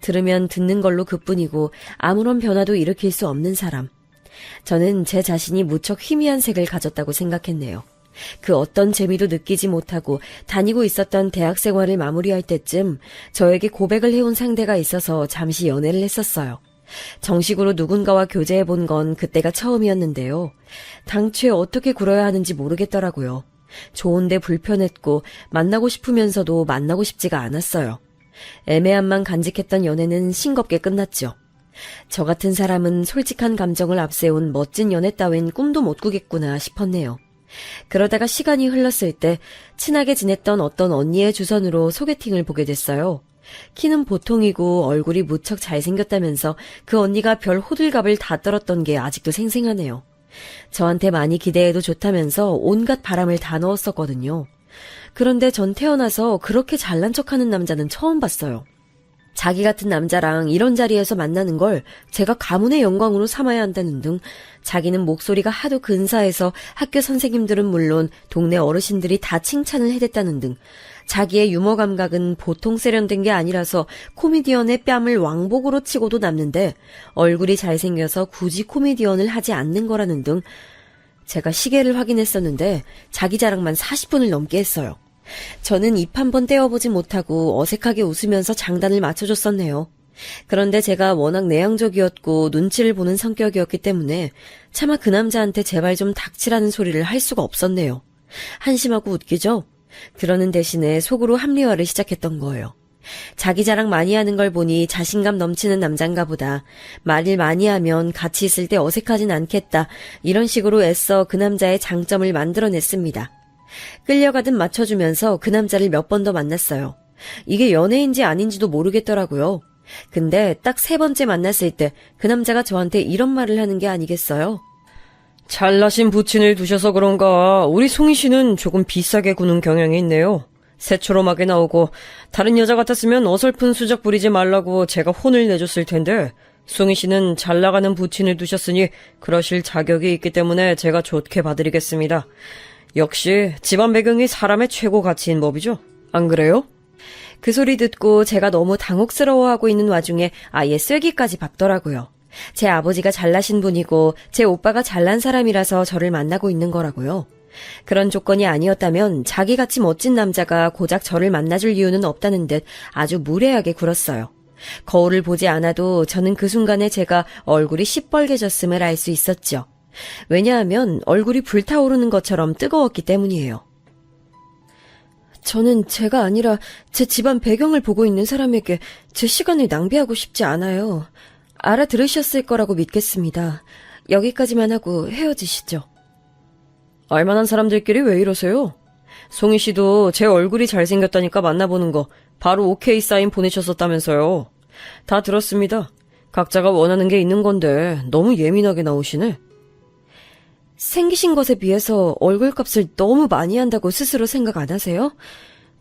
들으면 듣는 걸로 그뿐이고 아무런 변화도 일으킬 수 없는 사람. 저는 제 자신이 무척 희미한 색을 가졌다고 생각했네요. 그 어떤 재미도 느끼지 못하고 다니고 있었던 대학 생활을 마무리할 때쯤 저에게 고백을 해온 상대가 있어서 잠시 연애를 했었어요. 정식으로 누군가와 교제해본 건 그때가 처음이었는데요. 당최 어떻게 굴어야 하는지 모르겠더라고요. 좋은데 불편했고 만나고 싶으면서도 만나고 싶지가 않았어요. 애매함만 간직했던 연애는 싱겁게 끝났죠. 저 같은 사람은 솔직한 감정을 앞세운 멋진 연애 따윈 꿈도 못 꾸겠구나 싶었네요. 그러다가 시간이 흘렀을 때 친하게 지냈던 어떤 언니의 주선으로 소개팅을 보게 됐어요. 키는 보통이고 얼굴이 무척 잘생겼다면서 그 언니가 별 호들갑을 다 떨었던 게 아직도 생생하네요. 저한테 많이 기대해도 좋다면서 온갖 바람을 다 넣었었거든요. 그런데 전 태어나서 그렇게 잘난 척하는 남자는 처음 봤어요. 자기 같은 남자랑 이런 자리에서 만나는 걸 제가 가문의 영광으로 삼아야 한다는 등 자기는 목소리가 하도 근사해서 학교 선생님들은 물론 동네 어르신들이 다 칭찬을 해댔다는 등 자기의 유머 감각은 보통 세련된 게 아니라서 코미디언의 뺨을 왕복으로 치고도 남는데 얼굴이 잘생겨서 굳이 코미디언을 하지 않는 거라는 등 제가 시계를 확인했었는데 자기 자랑만 40분을 넘게 했어요. 저는 입 한 번 떼어보지 못하고 어색하게 웃으면서 장단을 맞춰줬었네요. 그런데 제가 워낙 내향적이었고 눈치를 보는 성격이었기 때문에 차마 그 남자한테 제발 좀 닥치라는 소리를 할 수가 없었네요. 한심하고 웃기죠? 그러는 대신에 속으로 합리화를 시작했던 거예요. 자기 자랑 많이 하는 걸 보니 자신감 넘치는 남잔가 보다. 말을 많이 하면 같이 있을 때 어색하진 않겠다. 이런 식으로 애써 그 남자의 장점을 만들어냈습니다. 끌려가듯 맞춰주면서 그 남자를 몇 번 더 만났어요. 이게 연애인지 아닌지도 모르겠더라고요. 근데 딱 3번째 만났을 때 그 남자가 저한테 이런 말을 하는 게 아니겠어요? 잘나신 부친을 두셔서 그런가 우리 송이 씨는 조금 비싸게 구는 경향이 있네요. 새초롬하게 나오고 다른 여자 같았으면 어설픈 수작 부리지 말라고 제가 혼을 내줬을 텐데 송이 씨는 잘 나가는 부친을 두셨으니 그러실 자격이 있기 때문에 제가 좋게 봐드리겠습니다. 역시 집안 배경이 사람의 최고 가치인 법이죠. 안 그래요? 그 소리 듣고 제가 너무 당혹스러워하고 있는 와중에 아예 쐐기까지 박더라고요. 제 아버지가 잘나신 분이고 제 오빠가 잘난 사람이라서 저를 만나고 있는 거라고요. 그런 조건이 아니었다면 자기같이 멋진 남자가 고작 저를 만나줄 이유는 없다는 듯 아주 무례하게 굴었어요. 거울을 보지 않아도 저는 그 순간에 제가 얼굴이 시뻘개졌음을 알 수 있었죠. 왜냐하면 얼굴이 불타오르는 것처럼 뜨거웠기 때문이에요. 저는 제가 아니라 제 집안 배경을 보고 있는 사람에게 제 시간을 낭비하고 싶지 않아요. 알아들으셨을 거라고 믿겠습니다. 여기까지만 하고 헤어지시죠. 알만한 사람들끼리 왜 이러세요? 송이 씨도 제 얼굴이 잘생겼다니까 만나보는 거 바로 오케이 사인 보내셨었다면서요. 다 들었습니다. 각자가 원하는 게 있는 건데 너무 예민하게 나오시네. 생기신 것에 비해서 얼굴값을 너무 많이 한다고 스스로 생각 안 하세요?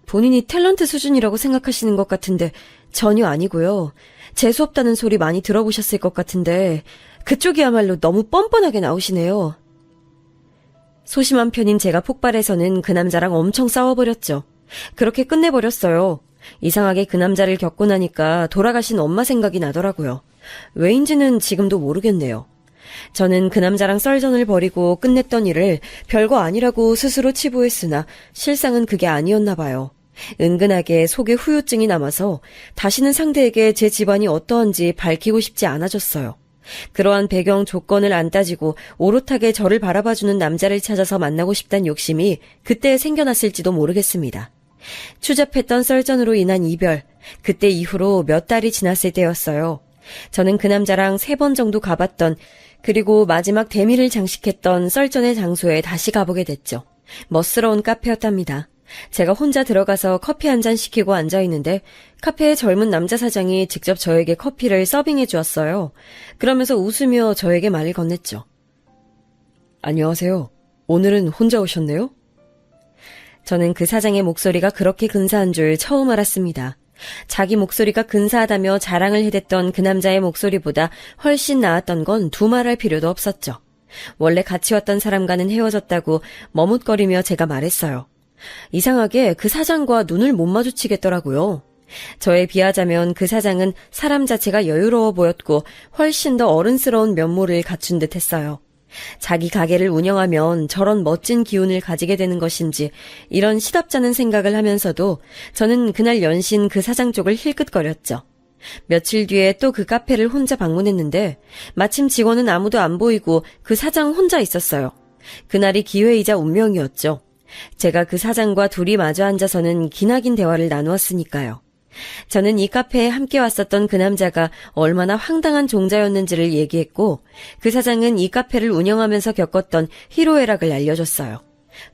본인이 탤런트 수준이라고 생각하시는 것 같은데 전혀 아니고요. 재수없다는 소리 많이 들어보셨을 것 같은데 그쪽이야말로 너무 뻔뻔하게 나오시네요. 소심한 편인 제가 폭발해서는 그 남자랑 엄청 싸워버렸죠. 그렇게 끝내버렸어요. 이상하게 그 남자를 겪고 나니까 돌아가신 엄마 생각이 나더라고요. 왜인지는 지금도 모르겠네요. 저는 그 남자랑 썰전을 벌이고 끝냈던 일을 별거 아니라고 스스로 치부했으나 실상은 그게 아니었나 봐요. 은근하게 속에 후유증이 남아서 다시는 상대에게 제 집안이 어떠한지 밝히고 싶지 않아졌어요. 그러한 배경 조건을 안 따지고 오롯하게 저를 바라봐주는 남자를 찾아서 만나고 싶단 욕심이 그때 생겨났을지도 모르겠습니다. 추잡했던 썰전으로 인한 이별, 그때 이후로 몇 달이 지났을 때였어요. 저는 그 남자랑 3번 정도 가봤던, 그리고 마지막 대미를 장식했던 썰전의 장소에 다시 가보게 됐죠. 멋스러운 카페였답니다. 제가 혼자 들어가서 커피 한 잔 시키고 앉아있는데 카페의 젊은 남자 사장이 직접 저에게 커피를 서빙해 주었어요. 그러면서 웃으며 저에게 말을 건넸죠. 안녕하세요. 오늘은 혼자 오셨네요? 저는 그 사장의 목소리가 그렇게 근사한 줄 처음 알았습니다. 자기 목소리가 근사하다며 자랑을 해댔던 그 남자의 목소리보다 훨씬 나았던 건 두말할 필요도 없었죠. 원래 같이 왔던 사람과는 헤어졌다고 머뭇거리며 제가 말했어요. 이상하게 그 사장과 눈을 못 마주치겠더라고요. 저에 비하자면 그 사장은 사람 자체가 여유로워 보였고 훨씬 더 어른스러운 면모를 갖춘 듯 했어요. 자기 가게를 운영하면 저런 멋진 기운을 가지게 되는 것인지 이런 시답잖은 생각을 하면서도 저는 그날 연신 그 사장 쪽을 힐끗거렸죠. 며칠 뒤에 또 그 카페를 혼자 방문했는데 마침 직원은 아무도 안 보이고 그 사장 혼자 있었어요. 그날이 기회이자 운명이었죠. 제가 그 사장과 둘이 마주 앉아서는 기나긴 대화를 나누었으니까요. 저는 이 카페에 함께 왔었던 그 남자가 얼마나 황당한 종자였는지를 얘기했고 그 사장은 이 카페를 운영하면서 겪었던 희로애락을 알려줬어요.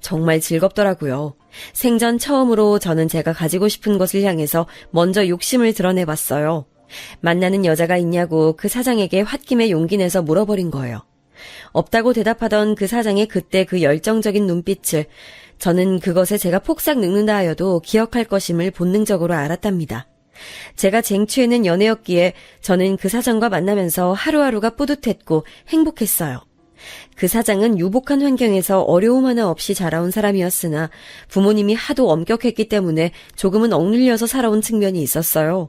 정말 즐겁더라고요. 생전 처음으로 저는 제가 가지고 싶은 것을 향해서 먼저 욕심을 드러내봤어요. 만나는 여자가 있냐고 그 사장에게 홧김에 용기 내서 물어버린 거예요. 없다고 대답하던 그 사장의 그때 그 열정적인 눈빛을 저는 그것에 제가 폭삭 늙는다 하여도 기억할 것임을 본능적으로 알았답니다. 제가 쟁취해낸 연애였기에 저는 그 사장과 만나면서 하루하루가 뿌듯했고 행복했어요. 그 사장은 유복한 환경에서 어려움 하나 없이 자라온 사람이었으나 부모님이 하도 엄격했기 때문에 조금은 억눌려서 살아온 측면이 있었어요.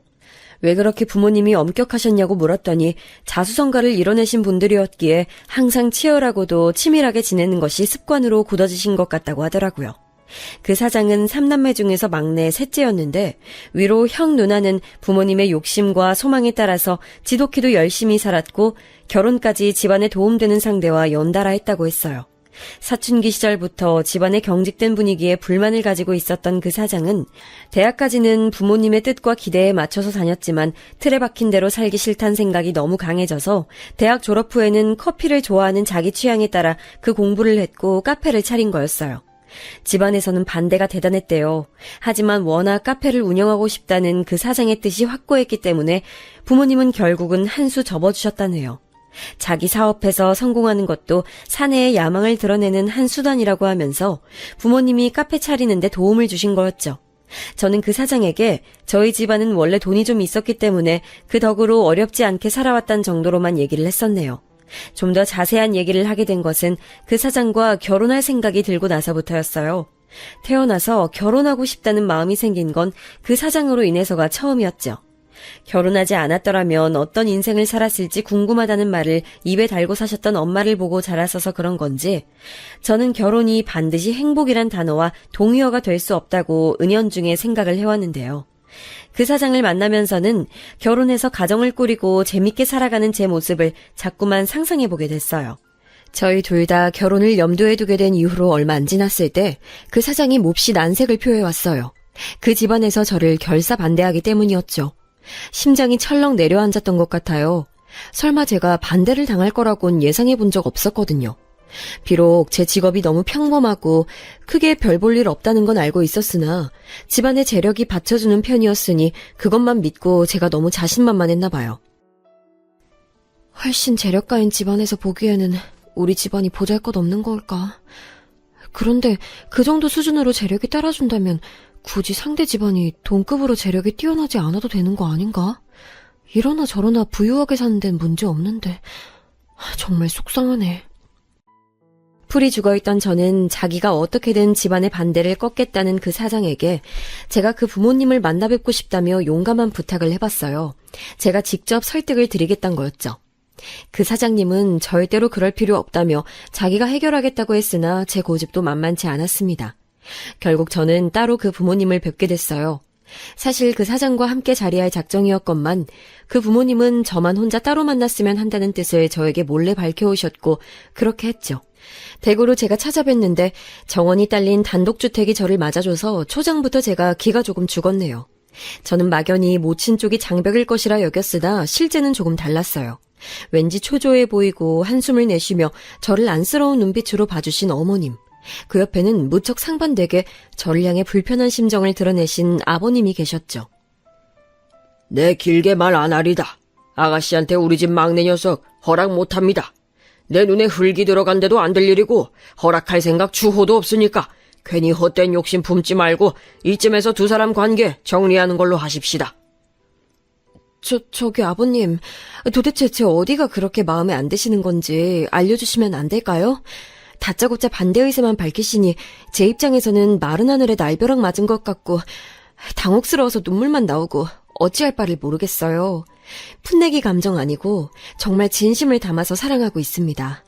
왜 그렇게 부모님이 엄격하셨냐고 물었더니 자수성가를 이뤄내신 분들이었기에 항상 치열하고도 치밀하게 지내는 것이 습관으로 굳어지신 것 같다고 하더라고요. 그 사장은 3남매 중에서 막내 셋째였는데 위로 형 누나는 부모님의 욕심과 소망에 따라서 지독히도 열심히 살았고 결혼까지 집안에 도움되는 상대와 연달아 했다고 했어요. 사춘기 시절부터 집안의 경직된 분위기에 불만을 가지고 있었던 그 사장은 대학까지는 부모님의 뜻과 기대에 맞춰서 다녔지만 틀에 박힌 대로 살기 싫다는 생각이 너무 강해져서 대학 졸업 후에는 커피를 좋아하는 자기 취향에 따라 그 공부를 했고 카페를 차린 거였어요. 집안에서는 반대가 대단했대요. 하지만 워낙 카페를 운영하고 싶다는 그 사장의 뜻이 확고했기 때문에 부모님은 결국은 한 수 접어주셨다네요. 자기 사업에서 성공하는 것도 사내의 야망을 드러내는 한 수단이라고 하면서 부모님이 카페 차리는데 도움을 주신 거였죠. 저는 그 사장에게 저희 집안은 원래 돈이 좀 있었기 때문에 그 덕으로 어렵지 않게 살아왔단 정도로만 얘기를 했었네요. 좀 더 자세한 얘기를 하게 된 것은 그 사장과 결혼할 생각이 들고 나서부터였어요. 태어나서 결혼하고 싶다는 마음이 생긴 건 그 사장으로 인해서가 처음이었죠. 결혼하지 않았더라면 어떤 인생을 살았을지 궁금하다는 말을 입에 달고 사셨던 엄마를 보고 자랐어서 그런 건지 저는 결혼이 반드시 행복이란 단어와 동의어가 될 수 없다고 은연중에 생각을 해왔는데요. 그 사장을 만나면서는 결혼해서 가정을 꾸리고 재밌게 살아가는 제 모습을 자꾸만 상상해보게 됐어요. 저희 둘 다 결혼을 염두에 두게 된 이후로 얼마 안 지났을 때 그 사장이 몹시 난색을 표해왔어요. 그 집안에서 저를 결사 반대하기 때문이었죠. 심장이 철렁 내려앉았던 것 같아요. 설마 제가 반대를 당할 거라곤 예상해 본 적 없었거든요. 비록 제 직업이 너무 평범하고 크게 별 볼 일 없다는 건 알고 있었으나 집안의 재력이 받쳐주는 편이었으니 그것만 믿고 제가 너무 자신만만했나 봐요. 훨씬 재력가인 집안에서 보기에는 우리 집안이 보잘것없는 걸까? 그런데 그 정도 수준으로 재력이 따라준다면 굳이 상대 집안이 동급으로 재력이 뛰어나지 않아도 되는 거 아닌가? 이러나 저러나 부유하게 사는 데는 문제 없는데 정말 속상하네. 풀이 죽어있던 저는 자기가 어떻게든 집안의 반대를 꺾겠다는 그 사장에게 제가 그 부모님을 만나 뵙고 싶다며 용감한 부탁을 해봤어요. 제가 직접 설득을 드리겠다는 거였죠. 그 사장님은 절대로 그럴 필요 없다며 자기가 해결하겠다고 했으나 제 고집도 만만치 않았습니다. 결국 저는 따로 그 부모님을 뵙게 됐어요. 사실 그 사장과 함께 자리할 작정이었건만 그 부모님은 저만 혼자 따로 만났으면 한다는 뜻을 저에게 몰래 밝혀오셨고 그렇게 했죠. 대구로 제가 찾아뵀는데 정원이 딸린 단독주택이 저를 맞아줘서 초장부터 제가 기가 조금 죽었네요. 저는 막연히 모친 쪽이 장벽일 것이라 여겼으나 실제는 조금 달랐어요. 왠지 초조해 보이고 한숨을 내쉬며 저를 안쓰러운 눈빛으로 봐주신 어머님. 그 옆에는 무척 상반되게 저를 향해 불편한 심정을 드러내신 아버님이 계셨죠. 내 길게 말 안 하리다. 아가씨한테 우리 집 막내 녀석 허락 못합니다. 내 눈에 흙이 들어간데도 안 될 일이고 허락할 생각 추호도 없으니까 괜히 헛된 욕심 품지 말고 이쯤에서 두 사람 관계 정리하는 걸로 하십시다. 저기 아버님, 도대체 제 어디가 그렇게 마음에 안 드시는 건지 알려주시면 안 될까요? 다짜고짜 반대 의사만 밝히시니 제 입장에서는 마른 하늘에 날벼락 맞은 것 같고 당혹스러워서 눈물만 나오고 어찌할 바를 모르겠어요. 풋내기 감정 아니고 정말 진심을 담아서 사랑하고 있습니다.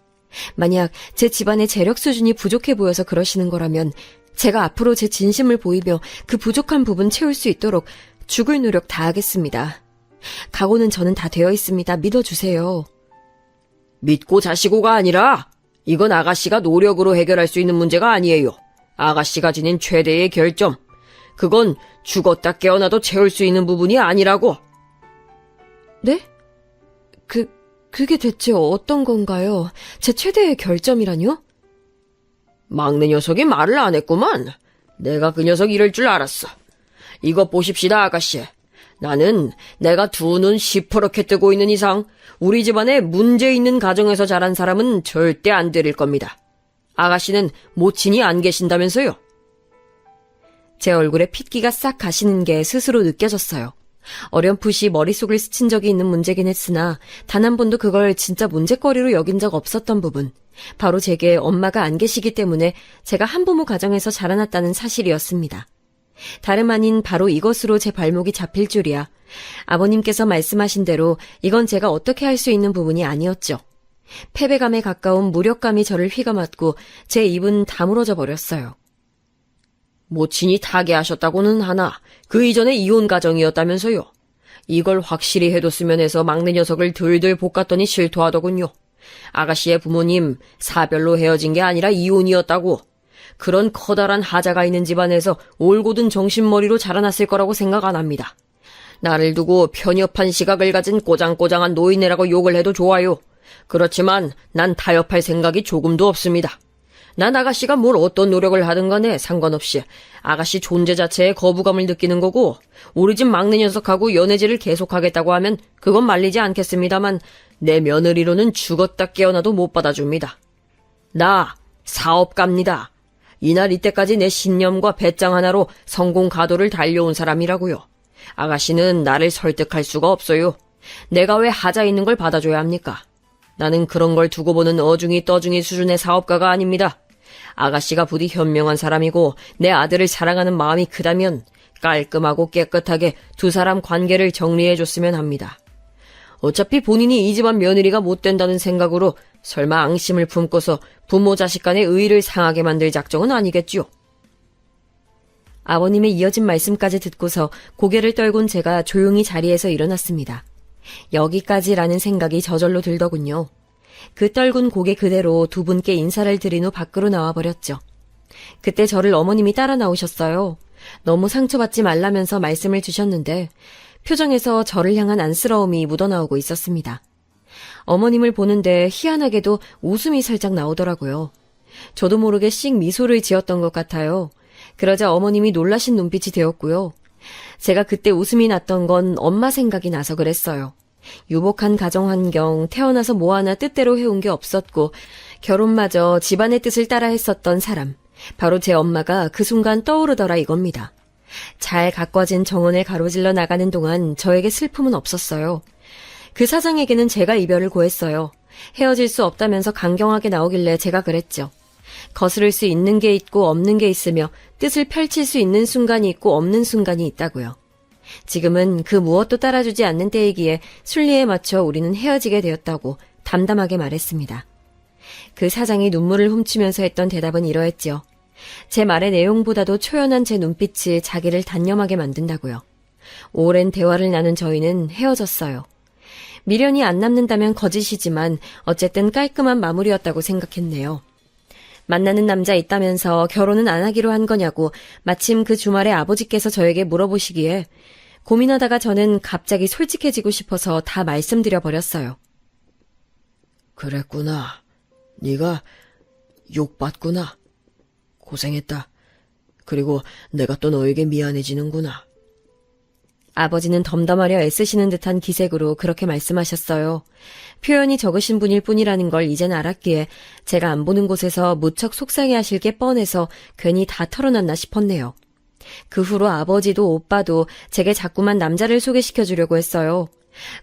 만약 제 집안의 재력 수준이 부족해 보여서 그러시는 거라면 제가 앞으로 제 진심을 보이며 그 부족한 부분 채울 수 있도록 죽을 노력 다하겠습니다. 각오는 저는 다 되어 있습니다. 믿어주세요. 믿고 자시고가 아니라 이건 아가씨가 노력으로 해결할 수 있는 문제가 아니에요. 아가씨가 지닌 최대의 결점. 그건 죽었다 깨어나도 채울 수 있는 부분이 아니라고. 네? 그게 대체 어떤 건가요? 제 최대의 결점이라뇨? 막내 녀석이 말을 안 했구만. 내가 그 녀석 이럴 줄 알았어. 이것 보십시다, 아가씨. 나는 내가 두 눈 시퍼렇게 뜨고 있는 이상 우리 집안에 문제 있는 가정에서 자란 사람은 절대 안 데릴 겁니다. 아가씨는 모친이 안 계신다면서요? 제 얼굴에 핏기가 싹 가시는 게 스스로 느껴졌어요. 어렴풋이 머릿속을 스친 적이 있는 문제긴 했으나 단 한 번도 그걸 진짜 문제거리로 여긴 적 없었던 부분. 바로 제게 엄마가 안 계시기 때문에 제가 한부모 가정에서 자라났다는 사실이었습니다. 다름 아닌 바로 이것으로 제 발목이 잡힐 줄이야. 아버님께서 말씀하신 대로 이건 제가 어떻게 할 수 있는 부분이 아니었죠. 패배감에 가까운 무력감이 저를 휘감았고 제 입은 다물어져 버렸어요. 모친이 타계하셨다고는 하나 그 이전에 이혼 가정이었다면서요. 이걸 확실히 해뒀으면 해서 막내 녀석을 들들 볶았더니 실토하더군요. 아가씨의 부모님 사별로 헤어진 게 아니라 이혼이었다고. 그런 커다란 하자가 있는 집안에서 올곧은 정신머리로 자라났을 거라고 생각 안 합니다. 나를 두고 편협한 시각을 가진 꼬장꼬장한 노인네라고 욕을 해도 좋아요. 그렇지만 난 타협할 생각이 조금도 없습니다. 난 아가씨가 뭘 어떤 노력을 하든 간에 상관없이 아가씨 존재 자체에 거부감을 느끼는 거고 우리 집 막내 녀석하고 연애질을 계속하겠다고 하면 그건 말리지 않겠습니다만 내 며느리로는 죽었다 깨어나도 못 받아줍니다. 나 사업가입니다. 이날 이때까지 내 신념과 배짱 하나로 성공 가도를 달려온 사람이라고요. 아가씨는 나를 설득할 수가 없어요. 내가 왜 하자 있는 걸 받아줘야 합니까? 나는 그런 걸 두고 보는 어중이 떠중이 수준의 사업가가 아닙니다. 아가씨가 부디 현명한 사람이고 내 아들을 사랑하는 마음이 크다면 깔끔하고 깨끗하게 두 사람 관계를 정리해줬으면 합니다. 어차피 본인이 이 집안 며느리가 못 된다는 생각으로 설마 앙심을 품고서 부모 자식 간의 의의를 상하게 만들 작정은 아니겠지요. 아버님의 이어진 말씀까지 듣고서 고개를 떨군 제가 조용히 자리에서 일어났습니다. 여기까지라는 생각이 저절로 들더군요. 그 떨군 고개 그대로 두 분께 인사를 드린 후 밖으로 나와버렸죠. 그때 저를 어머님이 따라 나오셨어요. 너무 상처받지 말라면서 말씀을 주셨는데 표정에서 저를 향한 안쓰러움이 묻어나오고 있었습니다. 어머님을 보는데 희한하게도 웃음이 살짝 나오더라고요. 저도 모르게 씩 미소를 지었던 것 같아요. 그러자 어머님이 놀라신 눈빛이 되었고요. 제가 그때 웃음이 났던 건 엄마 생각이 나서 그랬어요. 유복한 가정 환경, 태어나서 뭐 하나 뜻대로 해온 게 없었고 결혼마저 집안의 뜻을 따라 했었던 사람. 바로 제 엄마가 그 순간 떠오르더라 이겁니다. 잘 가꿔진 정원을 가로질러 나가는 동안 저에게 슬픔은 없었어요. 그 사장에게는 제가 이별을 고했어요. 헤어질 수 없다면서 강경하게 나오길래 제가 그랬죠. 거스를 수 있는 게 있고 없는 게 있으며 뜻을 펼칠 수 있는 순간이 있고 없는 순간이 있다고요. 지금은 그 무엇도 따라주지 않는 때이기에 순리에 맞춰 우리는 헤어지게 되었다고 담담하게 말했습니다. 그 사장이 눈물을 훔치면서 했던 대답은 이러했죠. 제 말의 내용보다도 초연한 제 눈빛이 자기를 단념하게 만든다고요. 오랜 대화를 나눈 저희는 헤어졌어요. 미련이 안 남는다면 거짓이지만 어쨌든 깔끔한 마무리였다고 생각했네요. 만나는 남자 있다면서 결혼은 안 하기로 한 거냐고 마침 그 주말에 아버지께서 저에게 물어보시기에 고민하다가 저는 갑자기 솔직해지고 싶어서 다 말씀드려 버렸어요. 그랬구나. 네가 욕받구나. 고생했다. 그리고 내가 또 너에게 미안해지는구나. 아버지는 덤덤하려 애쓰시는 듯한 기색으로 그렇게 말씀하셨어요. 표현이 적으신 분일 뿐이라는 걸 이젠 알았기에 제가 안 보는 곳에서 무척 속상해하실 게 뻔해서 괜히 다 털어놨나 싶었네요. 그 후로 아버지도 오빠도 제게 자꾸만 남자를 소개시켜주려고 했어요.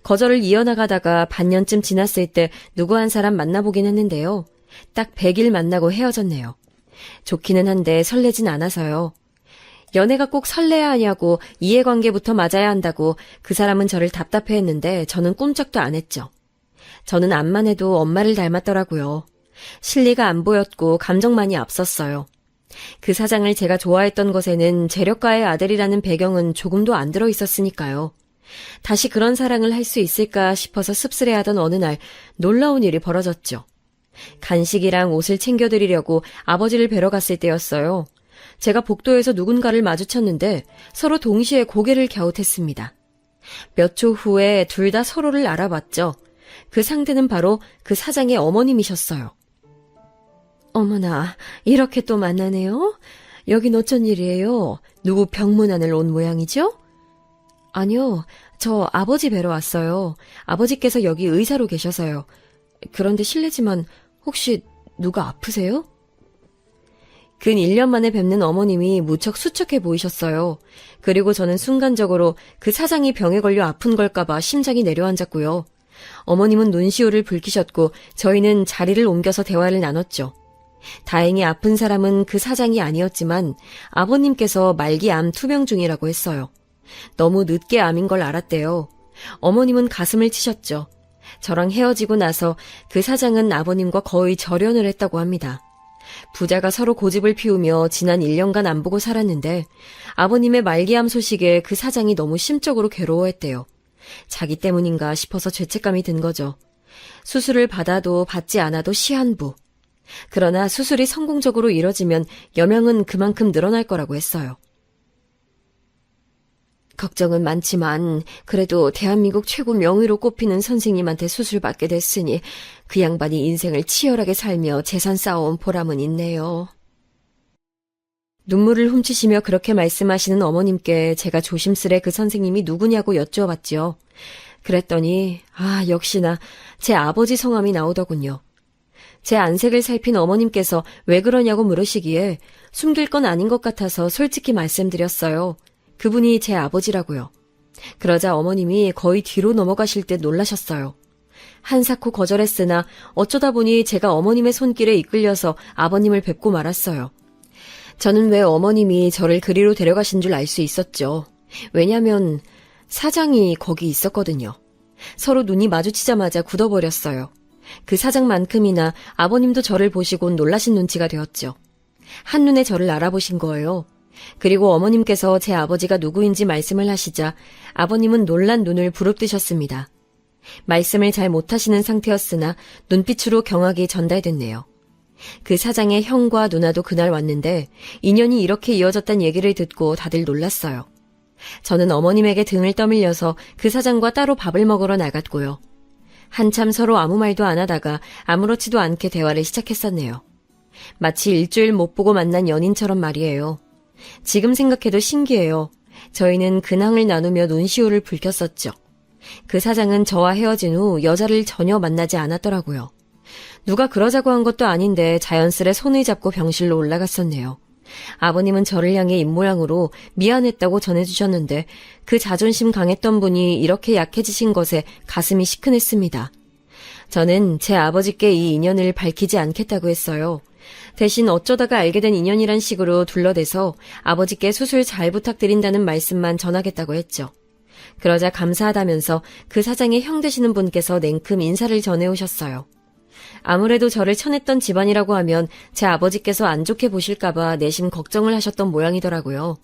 거절을 이어나가다가 반년쯤 지났을 때 누구 한 사람 만나보긴 했는데요. 딱 100일 만나고 헤어졌네요. 좋기는 한데 설레진 않아서요. 연애가 꼭 설레야 하냐고 이해관계부터 맞아야 한다고 그 사람은 저를 답답해했는데 저는 꿈쩍도 안 했죠. 저는 암만 해도 엄마를 닮았더라고요. 실리가 안 보였고 감정만이 앞섰어요. 그 사장을 제가 좋아했던 것에는 재력가의 아들이라는 배경은 조금도 안 들어 있었으니까요. 다시 그런 사랑을 할 수 있을까 싶어서 씁쓸해하던 어느 날 놀라운 일이 벌어졌죠. 간식이랑 옷을 챙겨드리려고 아버지를 뵈러 갔을 때였어요. 제가 복도에서 누군가를 마주쳤는데 서로 동시에 고개를 갸웃했습니다. 몇 초 후에 둘 다 서로를 알아봤죠. 그 상대는 바로 그 사장의 어머님이셨어요. 어머나, 이렇게 또 만나네요? 여긴 어쩐 일이에요? 누구 병문안을 온 모양이죠? 아니요, 저 아버지 뵈러 왔어요. 아버지께서 여기 의사로 계셔서요. 그런데 실례지만 혹시 누가 아프세요? 근 1년 만에 뵙는 어머님이 무척 수척해 보이셨어요. 그리고 저는 순간적으로 그 사장이 병에 걸려 아픈 걸까봐 심장이 내려앉았고요. 어머님은 눈시울을 붉히셨고 저희는 자리를 옮겨서 대화를 나눴죠. 다행히 아픈 사람은 그 사장이 아니었지만 아버님께서 말기 암 투병 중이라고 했어요. 너무 늦게 암인 걸 알았대요. 어머님은 가슴을 치셨죠. 저랑 헤어지고 나서 그 사장은 아버님과 거의 절연을 했다고 합니다. 부자가 서로 고집을 피우며 지난 1년간 안 보고 살았는데 아버님의 말기암 소식에 그 사장이 너무 심적으로 괴로워했대요. 자기 때문인가 싶어서 죄책감이 든 거죠. 수술을 받아도 받지 않아도 시한부. 그러나 수술이 성공적으로 이뤄지면 여명은 그만큼 늘어날 거라고 했어요. 걱정은 많지만 그래도 대한민국 최고 명의로 꼽히는 선생님한테 수술받게 됐으니 그 양반이 인생을 치열하게 살며 재산 쌓아온 보람은 있네요. 눈물을 훔치시며 그렇게 말씀하시는 어머님께 제가 조심스레 그 선생님이 누구냐고 여쭈어봤죠. 그랬더니 역시나 제 아버지 성함이 나오더군요. 제 안색을 살핀 어머님께서 왜 그러냐고 물으시기에 숨길 건 아닌 것 같아서 솔직히 말씀드렸어요. 그분이 제 아버지라고요. 그러자 어머님이 거의 뒤로 넘어가실 듯 놀라셨어요. 한사코 거절했으나 어쩌다 보니 제가 어머님의 손길에 이끌려서 아버님을 뵙고 말았어요. 저는 왜 어머님이 저를 그리로 데려가신 줄 알 수 있었죠. 왜냐면 사장이 거기 있었거든요. 서로 눈이 마주치자마자 굳어버렸어요. 그 사장만큼이나 아버님도 저를 보시곤 놀라신 눈치가 되었죠. 한눈에 저를 알아보신 거예요. 그리고 어머님께서 제 아버지가 누구인지 말씀을 하시자 아버님은 놀란 눈을 부릅뜨셨습니다. 말씀을 잘 못하시는 상태였으나 눈빛으로 경악이 전달됐네요. 그 사장의 형과 누나도 그날 왔는데 인연이 이렇게 이어졌단 얘기를 듣고 다들 놀랐어요. 저는 어머님에게 등을 떠밀려서 그 사장과 따로 밥을 먹으러 나갔고요. 한참 서로 아무 말도 안 하다가 아무렇지도 않게 대화를 시작했었네요. 마치 일주일 못 보고 만난 연인처럼 말이에요. 지금 생각해도 신기해요. 저희는 근황을 나누며 눈시울을 붉혔었죠. 그 사장은 저와 헤어진 후 여자를 전혀 만나지 않았더라고요. 누가 그러자고 한 것도 아닌데 자연스레 손을 잡고 병실로 올라갔었네요. 아버님은 저를 향해 입모양으로 미안했다고 전해주셨는데 그 자존심 강했던 분이 이렇게 약해지신 것에 가슴이 시큰했습니다. 저는 제 아버지께 이 인연을 밝히지 않겠다고 했어요. 대신 어쩌다가 알게 된 인연이란 식으로 둘러대서 아버지께 수술 잘 부탁드린다는 말씀만 전하겠다고 했죠. 그러자 감사하다면서 그 사장의 형 되시는 분께서 냉큼 인사를 전해오셨어요. 아무래도 저를 쳐냈던 집안이라고 하면 제 아버지께서 안 좋게 보실까봐 내심 걱정을 하셨던 모양이더라고요.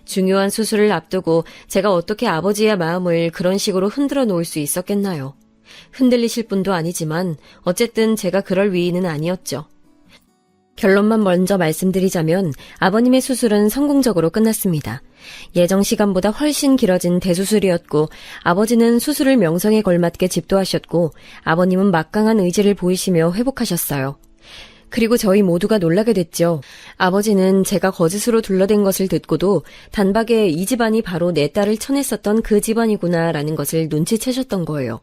중요한 수술을 앞두고 제가 어떻게 아버지의 마음을 그런 식으로 흔들어 놓을 수 있었겠나요? 흔들리실 분도 아니지만 어쨌든 제가 그럴 위인은 아니었죠. 결론만 먼저 말씀드리자면 아버님의 수술은 성공적으로 끝났습니다. 예정 시간보다 훨씬 길어진 대수술이었고 아버지는 수술을 명성에 걸맞게 집도하셨고 아버님은 막강한 의지를 보이시며 회복하셨어요. 그리고 저희 모두가 놀라게 됐죠. 아버지는 제가 거짓으로 둘러댄 것을 듣고도 단박에 이 집안이 바로 내 딸을 쳐냈었던 그 집안이구나라는 것을 눈치채셨던 거예요.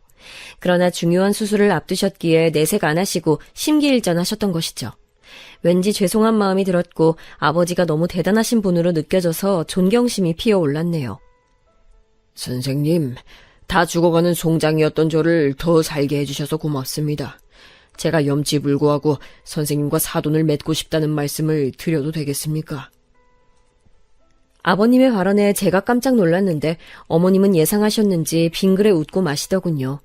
그러나 중요한 수술을 앞두셨기에 내색 안 하시고 심기일전하셨던 것이죠. 왠지 죄송한 마음이 들었고 아버지가 너무 대단하신 분으로 느껴져서 존경심이 피어올랐네요. 선생님, 다 죽어가는 송장이었던 저를 더 살게 해주셔서 고맙습니다. 제가 염치불구하고 선생님과 사돈을 맺고 싶다는 말씀을 드려도 되겠습니까? 아버님의 발언에 제가 깜짝 놀랐는데 어머님은 예상하셨는지 빙그레 웃고 마시더군요.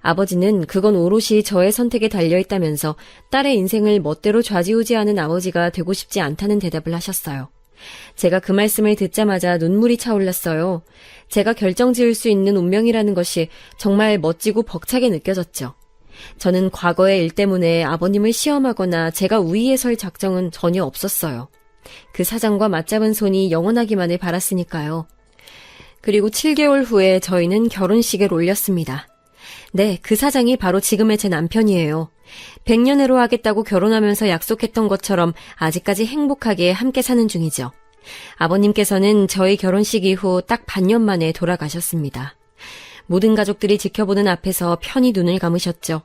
아버지는 그건 오롯이 저의 선택에 달려있다면서 딸의 인생을 멋대로 좌지우지하는 아버지가 되고 싶지 않다는 대답을 하셨어요. 제가 그 말씀을 듣자마자 눈물이 차올랐어요. 제가 결정지을 수 있는 운명이라는 것이 정말 멋지고 벅차게 느껴졌죠. 저는 과거의 일 때문에 아버님을 시험하거나 제가 우위에 설 작정은 전혀 없었어요. 그 사장과 맞잡은 손이 영원하기만을 바랐으니까요. 그리고 7개월 후에 저희는 결혼식을 올렸습니다. 네, 그 사장이 바로 지금의 제 남편이에요. 100년회로 하겠다고 결혼하면서 약속했던 것처럼 아직까지 행복하게 함께 사는 중이죠. 아버님께서는 저희 결혼식 이후 딱 반년 만에 돌아가셨습니다. 모든 가족들이 지켜보는 앞에서 편히 눈을 감으셨죠.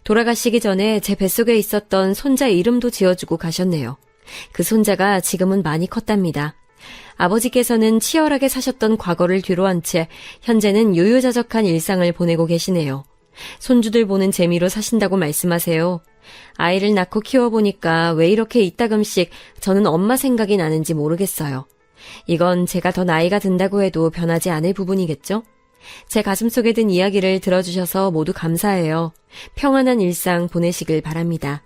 돌아가시기 전에 제 뱃속에 있었던 손자 이름도 지어주고 가셨네요. 그 손자가 지금은 많이 컸답니다. 아버지께서는 치열하게 사셨던 과거를 뒤로한 채 현재는 유유자적한 일상을 보내고 계시네요. 손주들 보는 재미로 사신다고 말씀하세요. 아이를 낳고 키워보니까 왜 이렇게 이따금씩 저는 엄마 생각이 나는지 모르겠어요. 이건 제가 더 나이가 든다고 해도 변하지 않을 부분이겠죠? 제 가슴속에 든 이야기를 들어주셔서 모두 감사해요. 평안한 일상 보내시길 바랍니다.